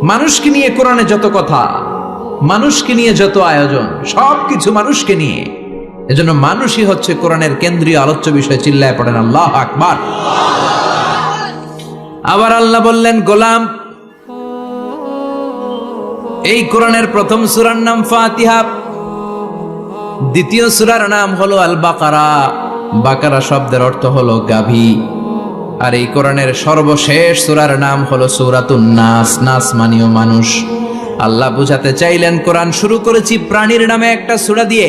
মানুষকে নিয়ে কোরআনে যত কথা, মানুষকে নিয়ে যত আয়োজন, সবকিছু মানুষকে নিয়ে। এজন্য মানুষই হচ্ছে কোরআনের কেন্দ্রীয় আলোচ্য বিষয়। চিল্লায় পড়েন আল্লাহু আকবার। আবার আল্লাহ বললেন, গোলাম, এই কোরআনের প্রথম সূরার নাম ফাতিহা, দ্বিতীয় সূরার নাম হলো আল বাকারা। বাকারা শব্দের অর্থ হলো গাভী। আর এই কোরআনের সর্বশেষ সূরার নাম হলো সূরাতুন নাস। নাস মানেও মানুষ। আল্লাহ বুঝাতে চাইলেন, কোরআন শুরু করেছি প্রাণীর নামে একটা সূরা দিয়ে,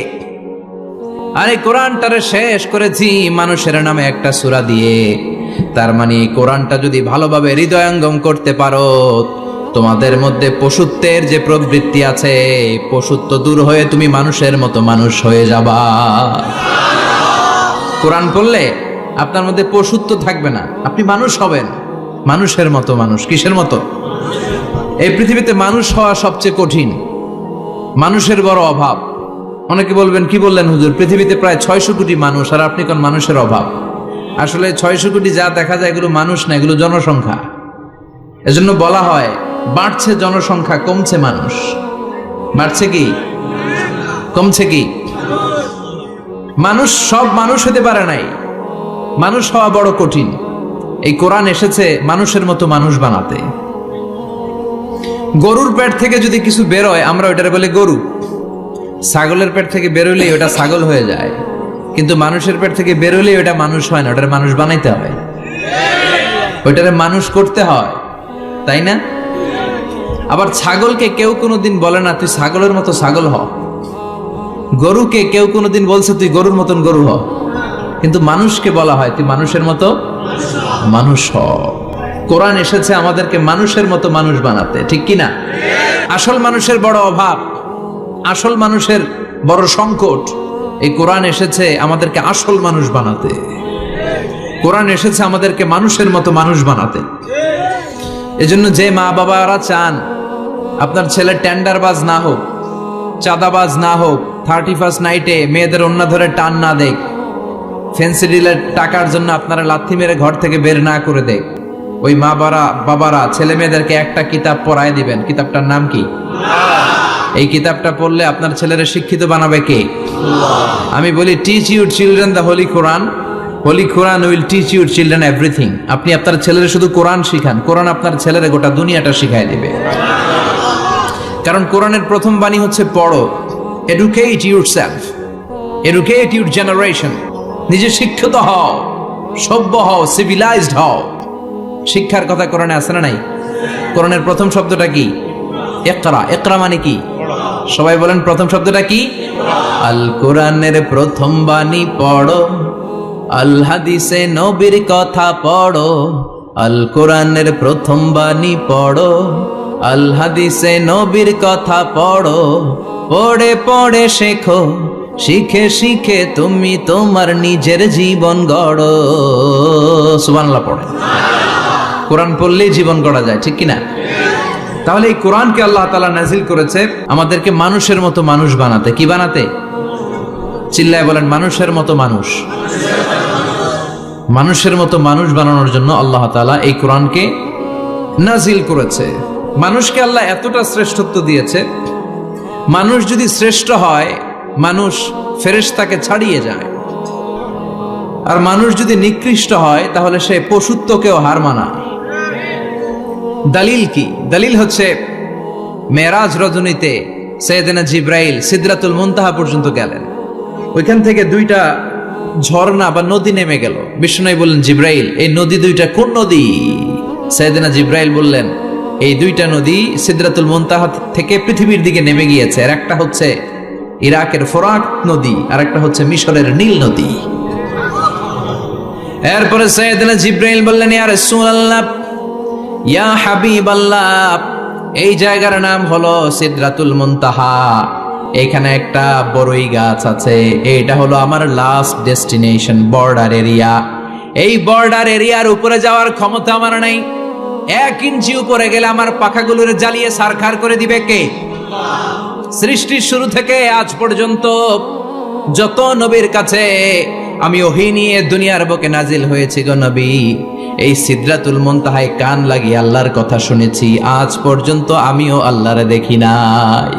আর এই কোরআনটারে শেষ করেছি মানুষের নামে একটা সূরা দিয়ে। তার মানে এই কোরআনটা যদি ভালোভাবে হৃদয়ঙ্গম করতে পারো, তোমাদের মধ্যে পশুত্বের যে প্রবৃত্তি আছে, পশুত্ব দূর হয়ে তুমি মানুষের মতো মানুষ হয়ে যাবা। কোরআন পড়লে আপনার মধ্যে পশুত্ব থাকবে না, আপনি মানুষ হবেন, মানুষের মতো মানুষ। কিসের মতো? এই পৃথিবীতে মানুষ হওয়া সবচেয়ে কঠিন, মানুষের বড় অভাব। অনেকে বলবেন, কি বললেন হুজুর, পৃথিবীতে প্রায় 600 কোটি মানুষ আর আপনি কোন মানুষের অভাব? আসলে 600 কোটি যা দেখা যায় এগুলো মানুষ না, এগুলো জনসংখ্যা। এজন্য বলা হয়, বাড়ছে জনসংখ্যা, কমছে মানুষ। বাড়ছে কি কমছে কি? মানুষ সব মানুষ হতে পারে নাই, মানুষ হওয়া বড় কঠিন। এই কোরআন এসেছে মানুষের মতো মানুষ বানাতে। গরুর পেট থেকে যদি কিছু বেরোয় আমরা ওইটারে বলে গরু, ছাগলের পেট থেকে বেরোলেই ওটা ছাগল হয়ে যায়। কিন্তু মানুষের পেট থেকে বেরোলেই ওটা মানুষ হয় না, ওটারে মানুষ বানাইতে হয়, ওইটারে মানুষ করতে হয়, তাই না? আবার ছাগলকে কেউ কোনোদিন বলে না তুই ছাগলের মতো ছাগল হ, গরুকে কেউ কোনোদিন বলছে তুই গরুর মতন গরু হ, কিন্তু মানুষকে বলা হয় তুই মানুষের মতো মানুষ হ। কোরআন এসেছে আমাদেরকে মানুষের মতো মানুষ বানাতে, ঠিক কি না? আসল মানুষের বড় অভাব, আসল মানুষের বড় সংকট। এই কোরআন এসেছে আমাদেরকে আসল মানুষ বানাতে। কোরআন এসেছে আমাদেরকে মানুষের মতো মানুষ বানাতে। এজন্য যে মা বাবারা চান আপনার ছেলে টেন্ডারবাজ না হোক, চাঁদাবাজ না হোক, 31st নাইটে মেয়েদের ওন্না ধরে টান না দেখ, ফেন্সি ডিলের টাকার জন্য আপনারা লাথি মেরে ঘর থেকে বের না করে দেখ, ওই মা বাবারা ছেলে মেয়েদেরকে একটা কিতাব পড়ায় দিবেন। কিতাবটার নাম কি? এই কিতাবটা পড়লে আপনার ছেলেরা শিক্ষিত বানাবে কে? আমি বলি, teach your children the holy Quran, holy Quran will teach your children everything. আপনি আপনার ছেলেরা শুধু কোরআন শিখান, কোরআন আপনার ছেলেরা গোটা দুনিয়াটা শিখাই দেবে। কারণ কোরআনের প্রথম বাণী হচ্ছে পড়ো। Educate yourself, educate your generation. নিজে শিক্ষিত হও, সভ্য হও, সিভিলাইজড হও। শিক্ষার কথা কোরআনে আছে না নাই? কোরআনের প্রথম শব্দটা কি? ইকরা। ইকরা মানে কি? সবাই বলেন, প্রথম শব্দটা কি? আল কোরআনের প্রথম বাণী পড়ো, আল হাদিসে নবীর কথা পড়ো। আল কোরআনের প্রথম বাণী পড়ো, আল হাদিসে নবীর কথা পড়ো। পড়ে পড়ে শেখো, শিখে শিখে তুমি তোমার নিজের জীবন গড়ো। সুবহানাল্লাহ পড়ে। কোরআন পড়লেই জীবন গড়া যায়, ঠিক কিনা? তাহলে এই কোরআনকে আল্লাহ তাআলা নাজিল করেছে আমাদেরকে মানুষের মতো মানুষ বানাতে। কি বানাতে? চিল্লায় বলেন, মানুষের মতো মানুষ। মানুষের মতো মানুষ বানানোর জন্য আল্লাহ তাআলা এই কোরআনকে নাজিল করেছে। মানুষকে আল্লাহ এতটা শ্রেষ্ঠত্ব দিয়েছে, মানুষ যদি শ্রেষ্ঠ হয় মানুষ ফেরেশতাকে ছাড়িয়ে যায়, আর মানুষ যদি নিকৃষ্ট হয় তাহলে সে পশুত্বকেও হার মানায়। দলিল কি? দলিল হচ্ছে মেরাজ রজনীতে সাইয়েদনা জিবরাইল সিদরাতুল মুনতাহা পর্যন্ত গেলেন, ওইখান থেকে দুইটা ঝর্ণা বা নদী নেমে গেল। বিষ্ণু বললেন, জিবরাইল এই নদী দুইটা কোন নদী? সাইয়েদনা জিবরাইল বললেন, এই দুইটা নদী সিদরাতুল মুনতাহা থেকে পৃথিবীর দিকে নেমে গিয়েছে। আর একটা হচ্ছে ইরাকের ফোরাত নদী, আর একটা হচ্ছে মিশরের নীল নদী। এরপরে সাইয়েদনা জিবরাইল বললেন, ইয়া রাসূলুল্লাহ, ইয়া হাবিবাল্লাহ, এই জায়গার নাম হলো সিদরাতুল মুনতাহা, এখানে একটা বড়ই গাছ আছে, এইটা হলো আমার লাস্ট ডেস্টিনেশন, বর্ডার এরিয়া। এই বর্ডার এরিয়ার উপরে যাওয়ার ক্ষমতা আমার নাই। 1 ইঞ্চি উপরে গেলে আমার পাখাগুলোরে জ্বালিয়ে সারখার করে দিবে কে? সৃষ্টির শুরু থেকে আজ পর্যন্ত যত নবীর কাছে আমি ওহী নিয়ে দুনিয়ার বুকে নাজিল হয়েছি গো নবী। এই সিদরাতুল মুনতাহায় কান লাগিয়ে আল্লাহর কথা শুনেছি। আজ পর্যন্ত আমিও আল্লাহরে দেখি নাই।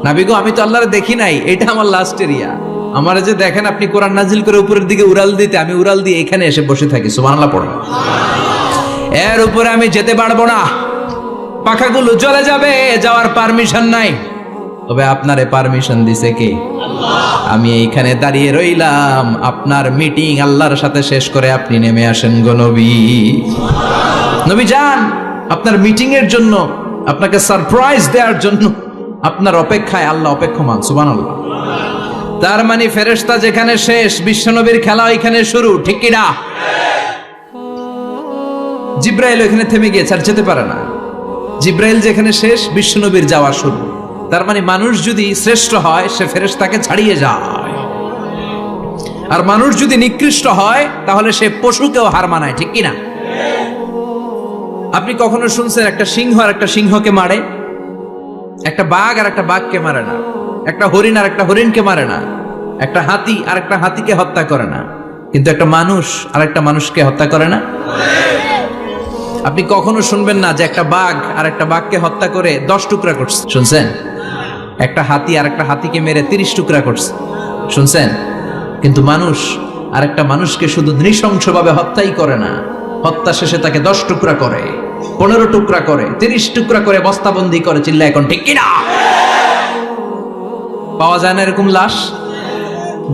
নবী গো, আমি তো আল্লাহরে দেখি নাই, এটা আমার লাস্ট এরিয়া। আমারে যে দেখেন আপনি কোরআন নাজিল করে উপরের দিকে উড়াল দিতে, আমি উড়াল দিয়ে এখানে এসে বসে থাকি। সুবহানাল্লাহ পড়ো। এর উপরে আমি যেতে পারবো না, পাখাগুলো চলে যাবে, যাওয়ার পারমিশন নাই। তবে আপনারে পারমিশন দিছে কে? আমি এইখানে দাঁড়িয়ে রইলাম, আপনার মিটিং আল্লাহর সাথে শেষ করে আপনি নেমে আসেন গো নবী। নবী যান, আপনার মিটিং এর জন্য, আপনাকে সারপ্রাইজ দেওয়ার জন্য আপনার অপেক্ষায় আল্লাহ অপেক্ষমান। সুবহানাল্লাহ। তার মানে ফেরেশতা যেখানে শেষ, বিশ্বনবীর খেলা ওইখানে শুরু, ঠিক কি না? জিব্রাইল ওইখানে থেমে গিয়েছে, আর যেতে পারে না। জিব্রাইল যেখানে শেষ, বিশ্বনবীর যাওয়া শুরু। তার মানে মানুষ যদি শ্রেষ্ঠ হয়, সে ফেরেশতাকে ছাড়িয়ে যায়, আর মানুষ যদি নিকৃষ্ট হয়, তাহলে সে পশুকেও হার মানায়, ঠিক কি না? আপনি কখনো শুনছেন একটা সিংহ আর একটা সিংহকে মারে? একটা বাঘ আর একটা বাঘকে মারে না, একটা হরিণ আর একটা হরিণকে মারে না, একটা হাতি আর একটা হাতিকে হত্যা করে না, কিন্তু একটা মানুষ আর একটা মানুষকে হত্যা করে না। আপনি কখনো শুনবেন না যে একটা বাঘ আর একটা বাঘকে হত্যা করে 10 টুকরা করছে? শুনছেন? একটা হাতি আর একটা হাতিকে মেরে 30 টুকরা করছে? শুনছেন? কিন্তু মানুষ আর একটা মানুষকে শুধু নৃশংসভাবে হত্যাই করে না, হত্যা শেষে তাকে 10 টুকরা করে, 15 টুকরা করে, 30 টুকরা করে বস্তাবন্দি করে। চিল্লা এখন ঠিক কিনা? পাওয়া যায় না এরকম লাশ?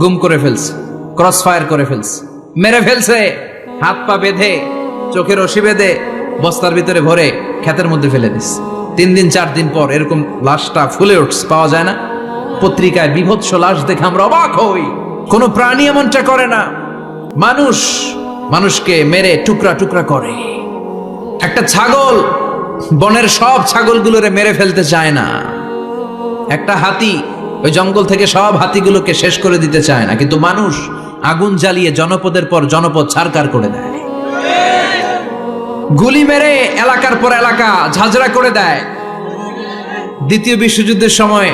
গুম করে ফেলছে, ক্রস ফায়ার করে ফেলছে, মেরে ফেলছে, হাত পা বেঁধে, চোখের রশি বেঁধে, বস্তার ভিতরে ভরে ক্ষেতের মধ্যে ফেলে দিস। 3 দিন 4 দিন পর এরকম লাশটা ফুলে উঠছে, পাওয়া যায় না। পত্রিকায় বিভৎস লাশ দেখে আমরা অবাক হই। কোন প্রাণী এমনটা করে না। মানুষ মানুষকে মেরে টুকরা টুকরা করে। একটা ছাগল বনের সব ছাগলগুলোরে মেরে ফেলতে চায় না। একটা হাতি ওই জঙ্গল থেকে সব হাতিগুলোকে শেষ করে দিতে চায় না, কিন্তু মানুষ আগুন জ্বালিয়ে জনপদের পর জনপদ ছারকার করে দেয়। গুলি মেরে এলাকার পর এলাকা ঝাঁঝরা করে দেয়। দ্বিতীয় বিশ্বযুদ্ধের সময়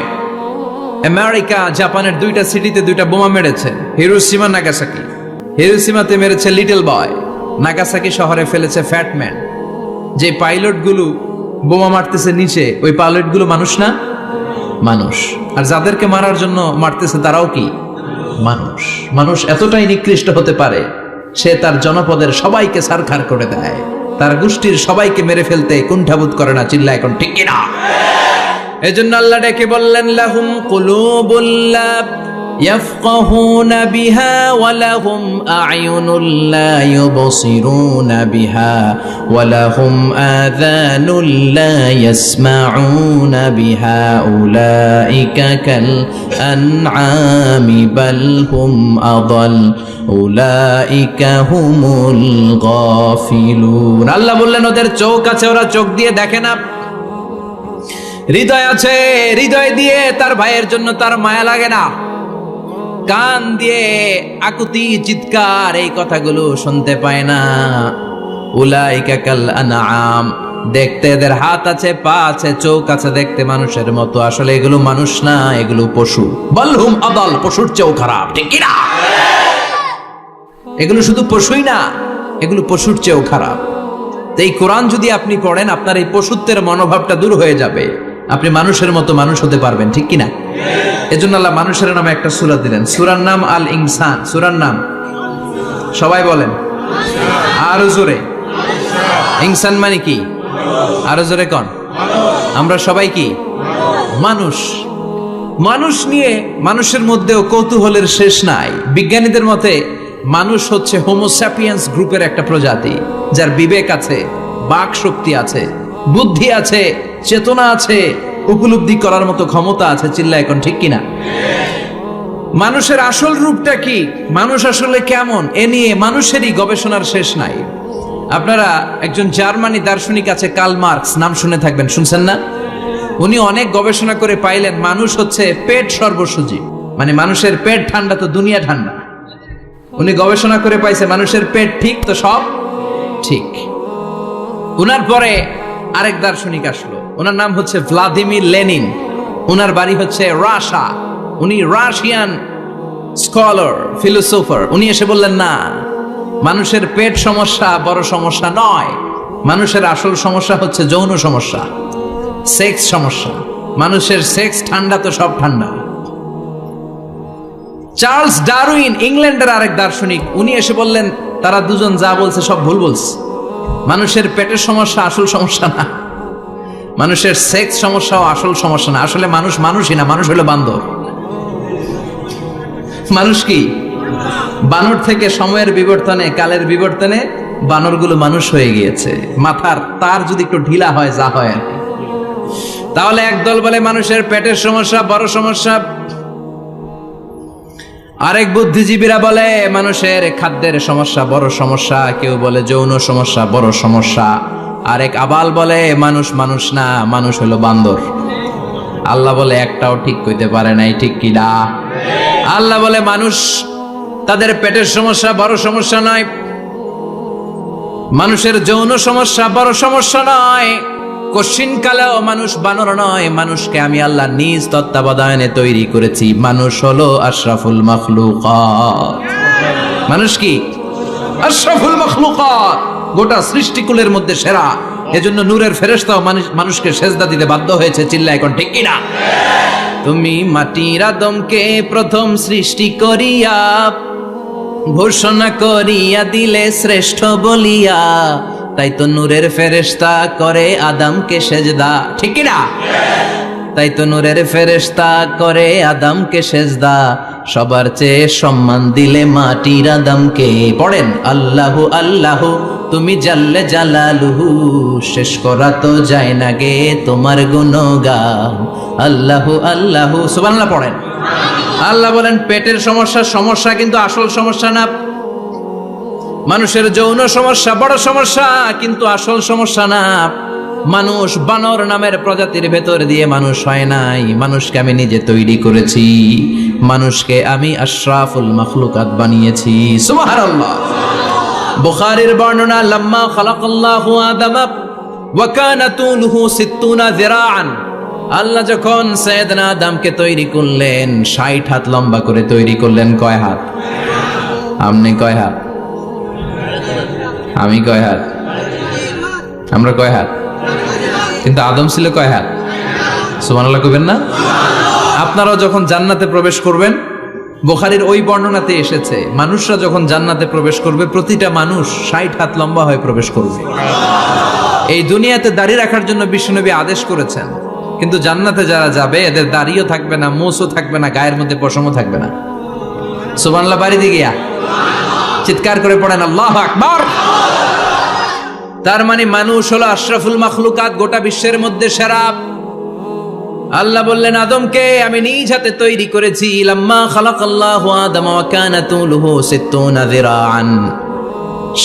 আমেরিকা জাপানের 2টা সিটিতে 2টা বোমা মেরেছে, হিরোশিমা নাগাসাকি। হিরোশিমাতে মেরেছে লিটল বয়, নাগাসাকি শহরে ফেলেছে ফ্যাটম্যান। যে পাইলটগুলো বোমা মারতেছে নিচে, ওই পাইলটগুলো মানুষ না? মানুষ। আর যাদেরকে মারার জন্য মারতেছে তারাও কি মানুষ? মানুষ এতটাই নিকৃষ্ট হতে পারে, সে তার জনপদের সবাইকে ছারখার করে দেয়, তার গোষ্ঠীর সবাইকে মেরে ফেলতে কুণ্ঠাবোধ করে না। চিল্লা এখন ঠিক কিনা? এজন্য আল্লাহ ডেকে বললেন, লাহুম কুলুবুল লা ইয়াফকাহুনা বিহা ওয়া লাহুম আ'য়ুনুল লা ইউবসিরুনা বিহা ওয়া লাহুম আযানুল লা ইয়াসমাউনা বিহা উলাইকা কাল আনআমি বাল হুম আযাল উলাইকা হুমুল গাফিলুন। আল্লাহ বললেন, ওদের চোখ আছে, ওরা চোখ দিয়ে দেখে না। হৃদয় আছে, হৃদয় দিয়ে তার ভাইয়ের জন্য তার মায়া লাগে না। কান দিয়ে আকুতি চিৎকার এই কথাগুলো শুনতে পায় না। উলাইকা কাল আনআম, দেখতে এদের হাত আছে, পা আছে, চোখ আছে, দেখতে মানুষের মতো, আসলে এগুলো মানুষ না, এগুলো পশু। বালহুম আদাল, পশুর চেয়েও খারাপ, ঠিক কি না? এগুলো শুধু পশুই না, এগুলো পশুর চেয়েও খারাপ। এই কোরআন যদি আপনি পড়েন, আপনার এই পশুত্বের মনোভাবটা দূর হয়ে যাবে, আপনি মানুষের মতো মানুষ হতে পারবেন, ঠিক কিনা? এজন্য আল্লাহ মানুষের নামে একটা সূরা দিলেন, সূরার নাম আল ইনসান। সূরার নাম সবাই বলেন আরো জোরে। ইনসান মানে কি? আরো জোরে কোন? আমরা সবাই কি মানুষ। মানুষ নিয়ে মানুষের মধ্যেও কৌতূহলের শেষ নাই। বিজ্ঞানীদের মতে মানুষ হচ্ছে হোমোস্যাপিয়েন্স গ্রুপের একটা প্রজাতি, যার বিবেক আছে, বাক শক্তি আছে, বুদ্ধি আছে, চেতনা আছে, উপলব্ধি করার মতো ক্ষমতা আছে। চিল্লা এখন ঠিক কিনা? মানুষের আসল রূপটা কি, মানুষ আসলে কেমন, এ নিয়ে মানুষেরই গবেষণার শেষ নাই। আপনারা একজন জার্মানি দার্শনিক আছে, কার্ল মার্কস, নাম শুনে থাকবেন, শুনছেন না? উনি অনেক গবেষণা করে পাইলেন মানুষ হচ্ছে পেট সর্বসুজি, মানে মানুষের পেট ঠান্ডা তো দুনিয়া ঠান্ডা। উনি গবেষণা করে পাইছে মানুষের পেট ঠিক তো সব ঠিক। উনার পরে আরেক দার্শনিক আসলো, ওনার নাম হচ্ছে ভ্লাদিমির লেনিন। ওনার বাড়ি হচ্ছে রাশিয়া, উনি রাশিয়ান স্কলার, ফিলোসোফার, উনি এসে বললেন না, মানুষের পেট সমস্যা বড় সমস্যা নয়, মানুষের আসল সমস্যা হচ্ছে যৌন সমস্যা, সেক্স সমস্যা। মানুষের সেক্স ঠান্ডা তো সব ঠান্ডা। চার্লস ডারউইন, ইংল্যান্ডের আরেক দার্শনিক, উনি এসে বললেন তারা দুজন যা বলছে সব ভুল বলছে। মানুষের পেটের সমস্যা আসল সমস্যা না, মানুষের সেক্স সমস্যাও আসল সমস্যা না। আসলে মানুষ মানুষই না, মানুষ হলো বান্দর। মানুষ কি? বানর থেকে সময়ের বিবর্তনে, কালের বিবর্তনে বানরগুলো মানুষ হয়ে গিয়েছে। মাথার তার যদি একটু ঢিলা হয়, যা হয় আর কি। তাহলে একদল বলে মানুষের পেটের সমস্যা বড় সমস্যা, আরেক বুদ্ধিজীবীরা বলে মানুষের খাদ্যের সমস্যা বড় সমস্যা, কেউ বলে যৌন সমস্যা বড় সমস্যা, আরেক আবাল বলে মানুষ মানুষ না, মানুষ হলো বান্দর। আল্লাহ বলে একটাও ঠিক কইতে পারে নাই, ঠিক কি না? আল্লাহ বলে মানুষ তাদের পেটের সমস্যা বড় সমস্যা নয়, মানুষের যৌন সমস্যা বড় সমস্যা নয়, কশিন কালেও মানুষ বানর নয়। মানুষকে আমি আল্লাহ নিজ তত্ত্বাবধানে তৈরি করেছি। মানুষ হলো আশরাফুল মাখলুকাত। মানুষ কি? আশরাফুল মাখলুকাত, গোটা সৃষ্টিকুলের মধ্যে সেরা। এজন্য নূরের ফেরেশতাও মানুষকে সেজদা দিতে বাধ্য হয়েছে। চিল্লা এখন ঠিক কিনা? তুমি মাটির আদমকে প্রথম সৃষ্টি করিয়া ঘোষণা করিয়া দিলে শ্রেষ্ঠ বলিয়া, তাই তো নূরের ফেরেশতা করে আদমকে সেজদা, ঠিক কিনা? তাই তো নূরের ফেরেশতা করে আদমকে সেজদা, সবার চেয়ে সম্মান দিলে মাটির আদমকে। পড়েন আল্লাহু আল্লাহু তুমি জাল্লে জালালুহু, শেষ করা তো যায় না গে তোমার গুণগান। আল্লাহু আল্লাহু, সুবহানাল্লাহ পড়েন। আল্লাহ বলেন পেটের সমস্যা সমস্যা, কিন্তু আসল সমস্যা না। মানুষের যৌন সমস্যা বড় সমস্যা, কিন্তু আসল সমস্যা না। মানুষ বানর নামের প্রজাতির ভেতর দিয়ে মানুষ হয় নাই, মানুষকে আমি নিজে তৈরি করেছি। মানুষকে আমি আশরাফুল মাখলুকাত বানিয়েছি। সুবহানাল্লাহ। বুখারীর বর্ণনা, লাম্মা খালাকাল্লাহু আদামা ওয়া কানা তুলুহু 60 যিরাআন, আল্লাহ যখন সাইয়েদনা আদমকে তৈরি করলেন 60 হাত লম্বা করে তৈরি করলেন। কয় হাত? আপনি কয় হাত? আমি কয় হাত? আমরা কয় হাত? কিন্তু আদম ছিল কয় হাত? সুবহানাল্লাহ কইবেন না? আপনারাও যখন জান্নাতে প্রবেশ করবেন, বুখারীর ওই বর্ণনাতে এসেছে মানুষরা যখন জান্নাতে প্রবেশ করবে প্রতিটা মানুষ 60 হাত লম্বা হয়ে প্রবেশ করবে। এই দুনিয়াতে দাড়ি রাখার জন্য বিশ্বনবী আদেশ করেছেন, কিন্তু জান্নাতে যারা যাবে এদের দাড়িও থাকবে না, মোছও থাকবে না, গায়ের মধ্যে পশমও থাকবে না। সুবহানাল্লাহ বাড়ি দিয়ে গিয়া চিৎকার করে পড়েন আল্লাহু আকবার। তার মানে মানুষ হলো আশরাফুল মাখলুকাত, গোটা বিশ্বের মধ্যে সেরা। আল্লাহ বললেন আদমকে আমি নিজ হাতে তৈরি করেছি। লাম্মা খালাকাল্লাহু আদামা ওয়া কানা তুলুহু 60 যিরাআন,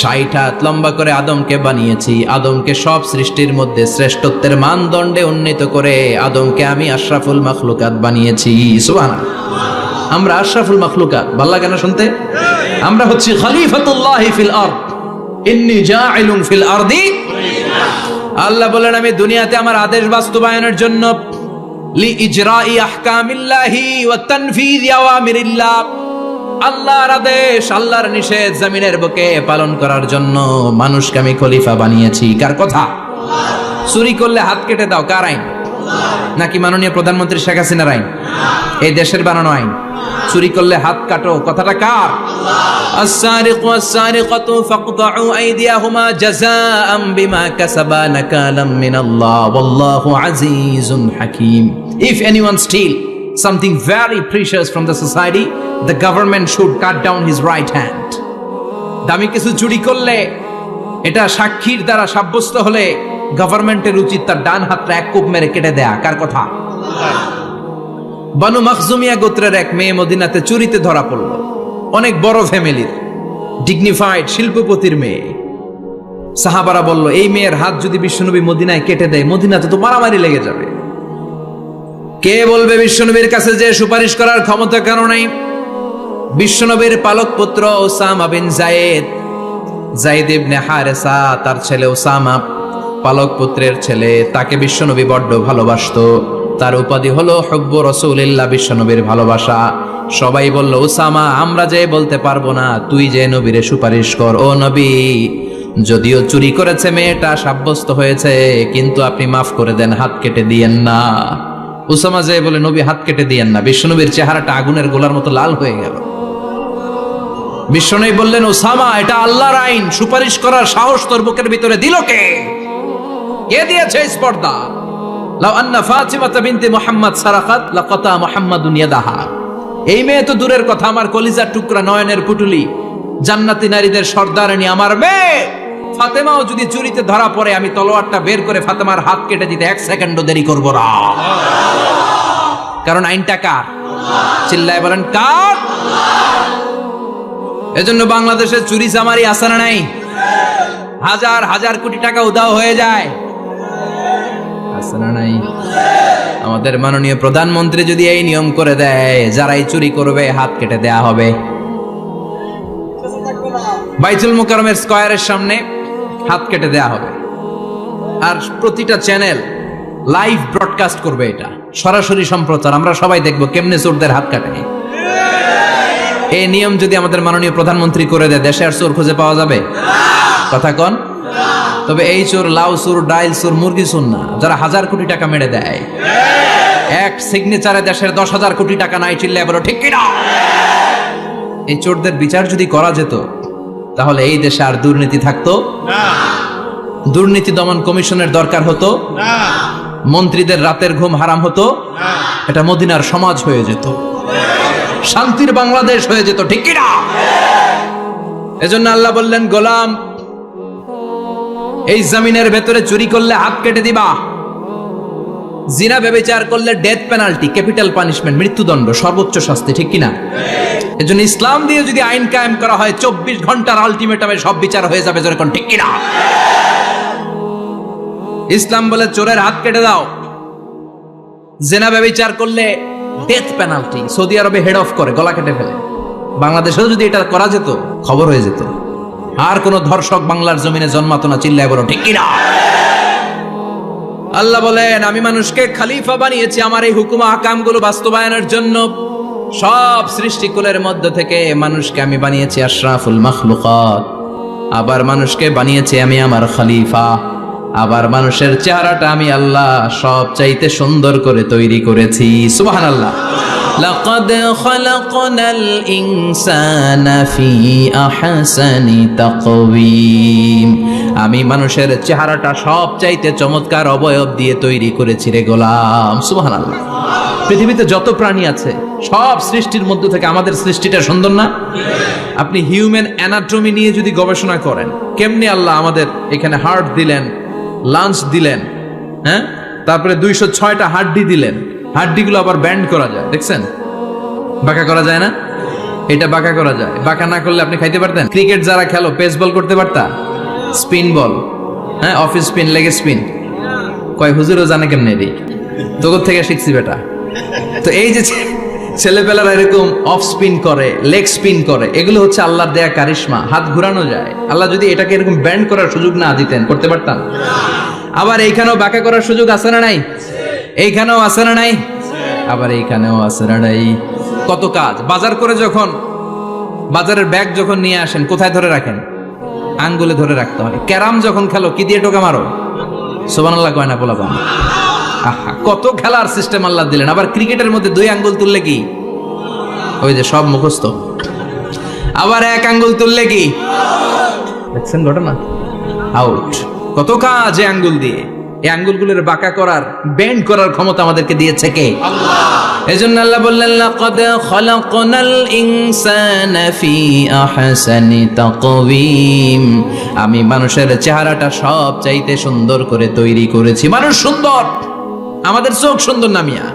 60 হাত লম্বা করে আদমকে বানিয়েছি। আদমকে সব সৃষ্টির মধ্যে শ্রেষ্ঠত্বের মানদণ্ডে উন্নীত করে আদমকে আমি আশরাফুল মাখলুকাত বানিয়েছি। সুবহানাল্লাহ। আমরা আশরাফুল মাখলুকাত, ভালো লাগে না শুনতে? আমরা হচ্ছি খলিফাতুল্লাহি ফিল আরদ, ইন্নী জাইলুন ফিল আরদি। আল্লাহ বলেন আমি দুনিয়াতে আমার আদেশ বাস্তবায়নের জন্য, লি ইজরাই আহকামিল্লাহি ওয়া তানফীযি আওয়ামিরিল্লাহ, আল্লাহর আদেশ আল্লাহর নিষেধ জমিনের বুকে পালন করার জন্য মানুষকে আমি খলিফা বানিয়েছি। কার কথা? চুরি করলে হাত কেটে দাও, কার আইন? নাকি মাননীয় প্রধানমন্ত্রী শেখ হাসিনার আইন? এই দেশের বানানো আইন। চুরি করলে হাত কাটো, কথাটা কার? আস-সারিকু ওয়াস-সারিকাতু ফাকতাউ আইদিয়াহুমা জাযাআম বিমা কাসাবা নাকালাম মিনাল্লাহ ওয়াল্লাহু আজিজুন হাকীম। If anyone steal something very precious from the society, the government should cut down his right hand. দামি কিছু চুরি করলে, এটা সাক্ষীর দ্বারা সাব্যস্ত হলে গভর্নমেন্টের উচিত তার ডান হাতটা এক কোপ মেরে কেটে দেয়া। কার কথা? বানু মাখজুমিয়া গোত্রের এক মেয়ে মদিনাতে চুরিতে ধরা পড়ল। অনেক বড় ফ্যামিলির, ডিগনিফাইড শিল্পপতির মেয়ে। সাহাবারা বলল এই মেয়ের হাত যদি বিশ্বনবী মদিনায় কেটে দেয়, মদিনাতে তো মারামারি লেগে যাবে। কে বলবে বিশ্বনবীর কাছে যে সুপারিশ করার ক্ষমতা কারো নাই? বিশ্বনবীর পালক পুত্র ওসামা বিন যায়েদ, যায়েদ ইবনে হারেসা, তার ছেলে ওসামা পালক পুত্রের ছেলে, তাকে বিশ্বনবী বড্ড ভালোবাসতো। তার উপাধি হলো হুব্বু রাসূলিল্লাহ, বিশ্বনবীর ভালোবাসা। সবাই বলল, উসামা আমরা যে বলতে পারবো না, তুই যে নবীরে সুপারিশ কর। ও নবী, যদিও চুরি করেছে মেয়েটা, সাব্যস্ত হয়েছে, কিন্তু আপনি মাফ করে দেন, হাত কেটে দিয়েন না। উসামা যে বলে, নবী হাত কেটে দিয়েন না। বিশ্বনবীর চেহারাটা আগুনের গোলার মতো লাল হয়ে গেল। বিশ্বনবী বললেন, উসামা এটা আল্লাহর আইন, সুপারিশ করার সাহস তোর বুকের ভিতরে দিল কে? কে দিয়েছে স্পর্ধা? লাউ আন্না ফাতিমা বিনতে মুহাম্মদ সারাকাত লাকাতা মুহাম্মাদুন ইয়াদাহা। এই মেয়ে তো দূরের কথা, আমার কলিজার টুকরা, নয়নের পুটুলি, জান্নাতি নারীদের সর্দারানী আমার মেয়ে ফাতেমাও যদি চুরিতে ধরা পড়ে, আমি তলোয়ারটা বের করে ফাতেমার হাত কেটে দিতে 1 সেকেন্ডও দেরি করব না। কারণ আইনটা কার? চিল্লায় বলেন কার? এজন্য বাংলাদেশে চুরি চামারি আছে না নাই? হাজার হাজার কোটি টাকা উধাও হয়ে যায়, আছে না নাই? আমাদের মাননীয় প্রধানমন্ত্রী যদি এই নিয়ম করে দেয়, যারাই চুরি করবে হাত কেটে দেয়া হবে। বাইতুল মুকাররমের স্কয়ারের সামনে হাত কেটে দেয়া হবে, আর প্রতিটা চ্যানেল লাইভ ব্রডকাস্ট করবে, এটা সরাসরি সম্প্রচার, আমরা সবাই দেখবো কেমনে চোরদের হাত কাটে। এই নিয়ম যদি আমাদের মাননীয় প্রধানমন্ত্রী করে দেয়, দেশে আর চোর খুঁজে পাওয়া যাবে? কথা কন। তবে এই চোর লাউ চোর, ডাইল চোর, মুরগি চোর না, যারা হাজার কোটি টাকা মেরে দেয়। এক সিগনেচারে দেশের 10,000 কোটি টাকা নাই, চিল্লায় বলো ঠিক কিনা? এই চোরদের বিচার যদি করা যেত, তাহলে এই দেশে আর দুর্নীতি থাকতো না। দুর্নীতি দমন কমিশনের দরকার হতো না। মন্ত্রীদের রাতের ঘুম হারাম হতো না। এটা মদিনার সমাজ হয়ে যেত, শান্তির বাংলাদেশ হয়ে যেত, ঠিক কিনা? এজন্য আল্লাহ বললেন, গোলাম এই জমিনের ভেতরে চুরি করলে হাত কেটে দিবা, জিনা ব্যভিচার করলে ডেথ পেনাল্টি, ক্যাপিটাল পানিশমেন্ট, মৃত্যুদণ্ড, সর্বোচ্চ শাস্তি, ঠিক কিনা? এজন্য ইসলাম দিয়ে যদি আইন কায়েম করা হয়, 24 ঘন্টার আলটিমেটামে সব বিচার হয়ে যাবে, যেরকম, ঠিক কিনা? ইসলাম বলে চোরের হাত কেটে দাও। জিনা ব্যভিচার করলে ডেথ পেনাল্টি, সৌদি আরবে হেড অফ করে, গলা কেটে ফেলে। বাংলাদেশেও যদি এটা করা যেত, খবর হয়ে যেত, আর কোন ধর্ষক বাংলার জমিনে জন্মাতো না, চিল্লায় বলো ঠিক কিনা? আল্লাহ বলেন, আমি মানুষকে খলিফা বানিয়েছি আমার এই হুকুম আহকামগুলো বাস্তবায়নের জন্য। সব সৃষ্টিকুলের মধ্য থেকে মানুষকে আমি বানিয়েছি আশরাফুল মাখলুকাত, আবার মানুষকে বানিয়েছি আমি আমার খলিফা। আবার মানুষের চেহারাটা আমি আল্লাহ সব চাইতে সুন্দর করে তৈরি করেছি। সুবহানাল্লাহ। লাকাদ খালাকনাল ইনসানা ফি আহসানি তাকওয়িম। আমি মানুষের চেহারাটা সব চাইতে চমৎকার অবয়ব দিয়ে তৈরি করেছি রে গোলাম। সুবহানাল্লাহ। পৃথিবীতে যত প্রাণী আছে, সব সৃষ্টির মধ্য থেকে আমাদের সৃষ্টিটা সুন্দর না? আপনি হিউম্যান অ্যানাটমি নিয়ে যদি গবেষণা করেন, কেমনে আল্লাহ আমাদের এখানে হার্ট দিলেন, লাঞ্চ দিলেন, হ্যাঁ, তারপরে 206টা হাড্ডি দিলেন, হাড্ডিগুলো আবার ব্যান্ড করা যায়, দেখছেন? বাঁকা করা যায় না? এটা বাঁকা করা যায়। বাঁকা না করলে আপনি খাইতে পারতেন? ক্রিকেট যারা খেলো, পেস বল করতে পারতা? স্পিন বল, হ্যাঁ, অফিস স্পিন, লেগ স্পিন, কয় হুজুরও জানে কেমনে রে, তোর থেকে শিখছি বেটা। তো এই যে ছেলেপেলারা এরকম অফ স্পিন করে, লেগ স্পিন করে, এগুলো হচ্ছে আল্লাহর দেয়া কারিশমা। হাত ঘুরানো যায়। আল্লাহ যদি এটাকে এরকম ব্যান্ড করার সুযোগ না দিতেন, করতে পারতাম? আবার এইখানেও বাঁকা করার সুযোগ আছে না নাই? এইখানেও আছে না নাই? আবার এইখানেও আছে না নাই? কত কাজ। বাজার করে যখন বাজারের ব্যাগ যখন নিয়ে আসেন, কোথায় ধরে রাখেন? আঙ্গুলে ধরে রাখতে হয়। ক্যারাম যখন খেলো, কি দিয়ে টোকা মারো? সুবহানাল্লাহ কয় না পোলাপান? আহা, কত খেলার সিস্টেম আল্লাহ দিলেন। আবার ক্রিকেটের মধ্যে 2 আঙ্গুল তুললে কি? ওই যে সব মুখস্থ। আবার 1 আঙ্গুল তুললে কি? দেখছেন ঘটনা? আউট। কত কাজ এই আঙ্গুল দিয়ে। এই আঙ্গুলগুলোর বাঁকা করার, বেন্ড করার ক্ষমতা আমাদেরকে দিয়েছে কে? আল্লাহ। এজন্য আল্লাহ বললেন, লাকাদ খালাকনাল ইনসানা ফি আহসানি তাকওয়িম। আমি মানুষের চেহারাটা সব চাইতে সুন্দর করে তৈরি করেছি। মানুষ সুন্দর, আমাদের চোখ সুন্দর না মিয়া?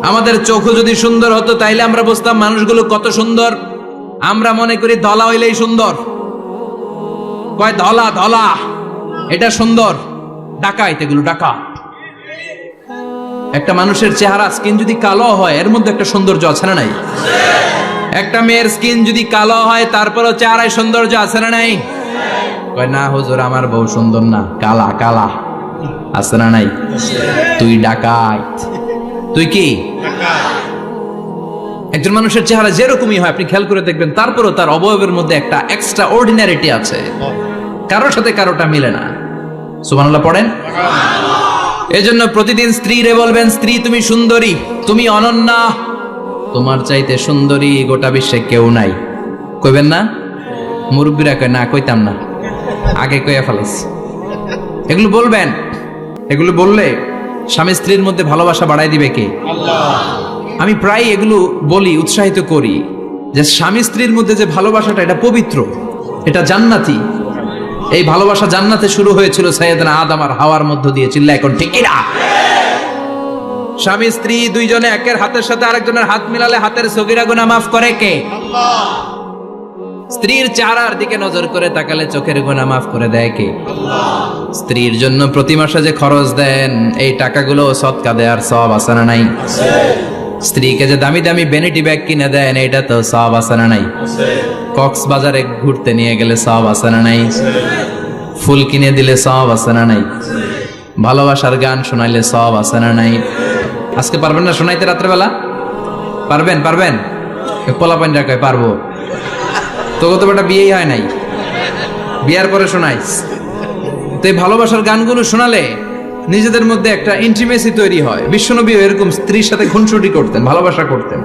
আমাদের চোখও যদি সুন্দর হতো, তাইলে আমরা বুঝতাম মানুষগুলো কত সুন্দর। আমরা মনে করি ধলা হইলেই সুন্দর। কয় ধলা ধলা, এটা সুন্দর। ডাকাইত, এগুলো ডাকা। একটা মানুষের চেহারা, স্কিন যদি কালো হয়, এর মধ্যে একটা সৌন্দর্য আছে না নাই? একটা মেয়ের স্কিন যদি কালো হয়, তারপরও চেহারায় সৌন্দর্য আছে না নাই? কয় না হুজুর, আমার বউ সুন্দর না, কালা কালা। আছে না নাই? তুই ডাকাইত। তুই কি? একজন মানুষের চেহারা যেরকমই হয় আপনি খেয়াল করে দেখবেন, তারপরও তার অবয়বের মধ্যে একটা এক্সট্রা অর্ডিনারিটি আছে, কারোর সাথে কারোটা মিলে না। সুবহানাল্লাহ পড়েন। এজন্য প্রতিদিন স্ত্রীরে বলবেন, স্ত্রী তুমি সুন্দরী, তুমি অনন্যা, তোমার চাইতে সুন্দরী গোটা বিশ্বে কেউ নাই। কইবেন না? মুরব্বীরা কয় না, কইতাম না, আগে কইয়া ফেলাইছি। এগুলো বলবেন, এগুলো বললে স্বামী স্ত্রীর মধ্যে ভালোবাসা বাড়াই দিবে কে? আল্লাহ। আমি প্রায় এগুলো বলি, উৎসাহিত করি যে স্বামী স্ত্রীর মধ্যে যে ভালোবাসাটা, এটা পবিত্র, এটা জান্নাতি। এই ভালোবাসা জান্নাতে শুরু হয়েছিল সাইয়েদনা আদম আর হাওয়ার মধ্য দিয়ে। চিল্লা এখন ঠিক কিনা? স্বামী স্ত্রী দুইজনে একের হাতের সাথে আরেকজনের হাত মিলালে হাতের সগীরা গুনাহ মাফ করে কে? আল্লাহ। স্ত্রীর চেহারার দিকে নজর করে তাকালে চোখের গুনাহ মাফ করে দেয় কে? আল্লাহ। স্ত্রীর জন্য প্রতি মাসে যে খরচ দেন, এই টাকাগুলো সদকা দেওয়ার সওয়াব আছে না নাই? আছে। স্ত্রীকে যে দামি দামি ভ্যানিটি ব্যাগ কিনে দেন, এটা তো সওয়াব আছে না নাই? আছে। কক্সবাজারে ঘুরতে নিয়ে গেলে সওয়াব আছে না নাই? আছে। ফুল কিনে দিলে সওয়াব আছে না নাই? আছে। ভালোবাসার গান শোনাইলে সওয়াব আছে না নাই? আজকে পারবেন না শোনাইতে রাত্রেবেলা? পারবেন? পারবেন? পোলাপাইন কয় পারবো। তোকে তো বেটা বিয়েই হয় নাই, বিয়ার পরে শোনাইস। তো এই ভালোবাসার গানগুলো শোনালে নিজেদের মধ্যে একটা ইন্টিমেসি তৈরি হয়। বিশ্বনবী এরকম স্ত্রীর সাথে খুনসুটি করতেন, ভালোবাসা করতেন।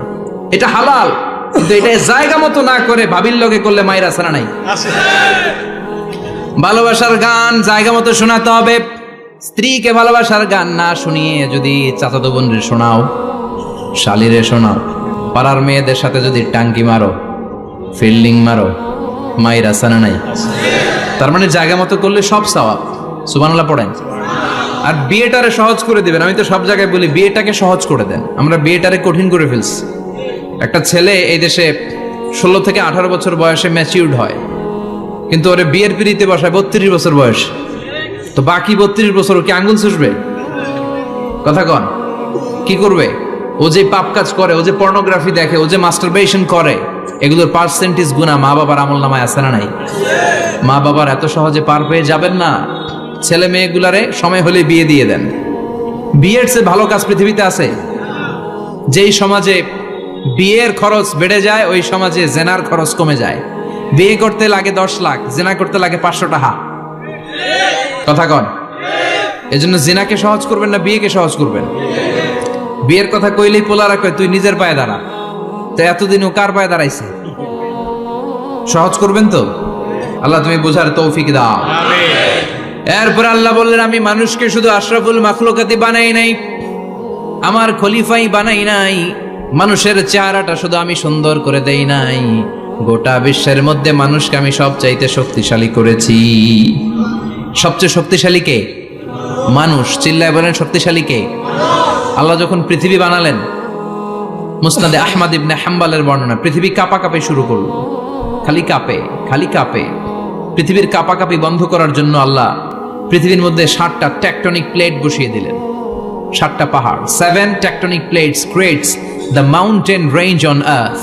এটা হালাল, কিন্তু এটা জায়গা মতো না করে ভাবির লগে করলে মায়ের আসারা নাই। ভালোবাসার গান জায়গা মতো শোনাতে হবে। স্ত্রীকে ভালোবাসার গান না শুনিয়ে যদি চাচাতো বোনরে শোনাও, শালিরে শোনাও, পাড়ার মেয়েদের সাথে যদি টাঙ্কি মারো, ফিল্ডিং মারো, মায়ের আসারা নাই। তার মানে জায়গা মতো করলে সব সওয়াব। সুবহানাল্লাহ পড়েন। আর বিয়েটারে সহজ করে দিবেন। আমি তো সব জায়গায় বলি বিয়েটাকে সহজ করে দেন, আমরা বিয়েটারে কঠিন করে ফেলছি। একটা ছেলে এই দেশে 16 থেকে 18 বছর বয়সে ম্যাচিউরড হয়, কিন্তু ওরে বিয়ের পিড়িতে বসায় 32 বছর বয়স। তো বাকি 32 বছর কি আঙ্গুল চুষবে? কথা কন, কি করবে? ও যে পাপ কাজ করে, ও যে পর্নোগ্রাফি দেখে, ও যে মাস্টারবেশন করে, এগুলোর পার্সেন্টেজ গুণা মা বাবার আমল নামায় আছে না নাই? মা বাবার এত সহজে পার পেয়ে যাবেন না। ছেলে মেয়েগুলারে সময় হলে বিয়ে দিয়ে দেন। বিয়ের চেয়ে ভালো কাজ পৃথিবীতে আছে? যেই সমাজে বিয়ের খরচ বেড়ে যায়, ওই সমাজে জেনার খরচ কমে যায়। বিয়ে করতে লাগে 10 লাখ, জেনা করতে লাগে 500 টাকা। কথা কন। এজন্য জেনাকে সহজ করবেন না, বিয়েকে সহজ করবেন। বিয়ের কথা কইলেই পোলারা কয় তুই নিজের পায়ে দাঁড়া। তো এতদিন ও কার পায়ে দাঁড়াইছে? সহজ করবেন তো? আল্লাহ তুমি বোঝার তৌফিক দাও। এরপর আল্লাহ বললেন, আমি মানুষকে শুধু আশরাফুল মাখলুকাতি বানাই নাই, আমার খলিফাই বানাই নাই। মানুষের চেহারাটা শুধু আমি সুন্দর করে দেই নাই, গোটা বিশ্বের মধ্যে মানুষকে আমি সবচাইতে শক্তিশালী করেছি। সবচেয়ে শক্তিশালী কে? মানুষ। চিল্লায় বলেন শক্তিশালী কে? আল্লাহ যখন পৃথিবী বানালেন, মুসনাদে আহমদ ইবনে হাম্বলের বর্ণনা, পৃথিবী কাঁপাকাঁপি শুরু করলো। খালি কাঁপে, খালি কাঁপে। পৃথিবীর কাঁপাকাঁপি বন্ধ করার জন্য আল্লাহ পৃথিবীর মধ্যে 7টা টেকটনিক প্লেট বসিয়ে দিলেন। 7টা পাহাড়। 7 tectonic plates creates the mountain range on earth.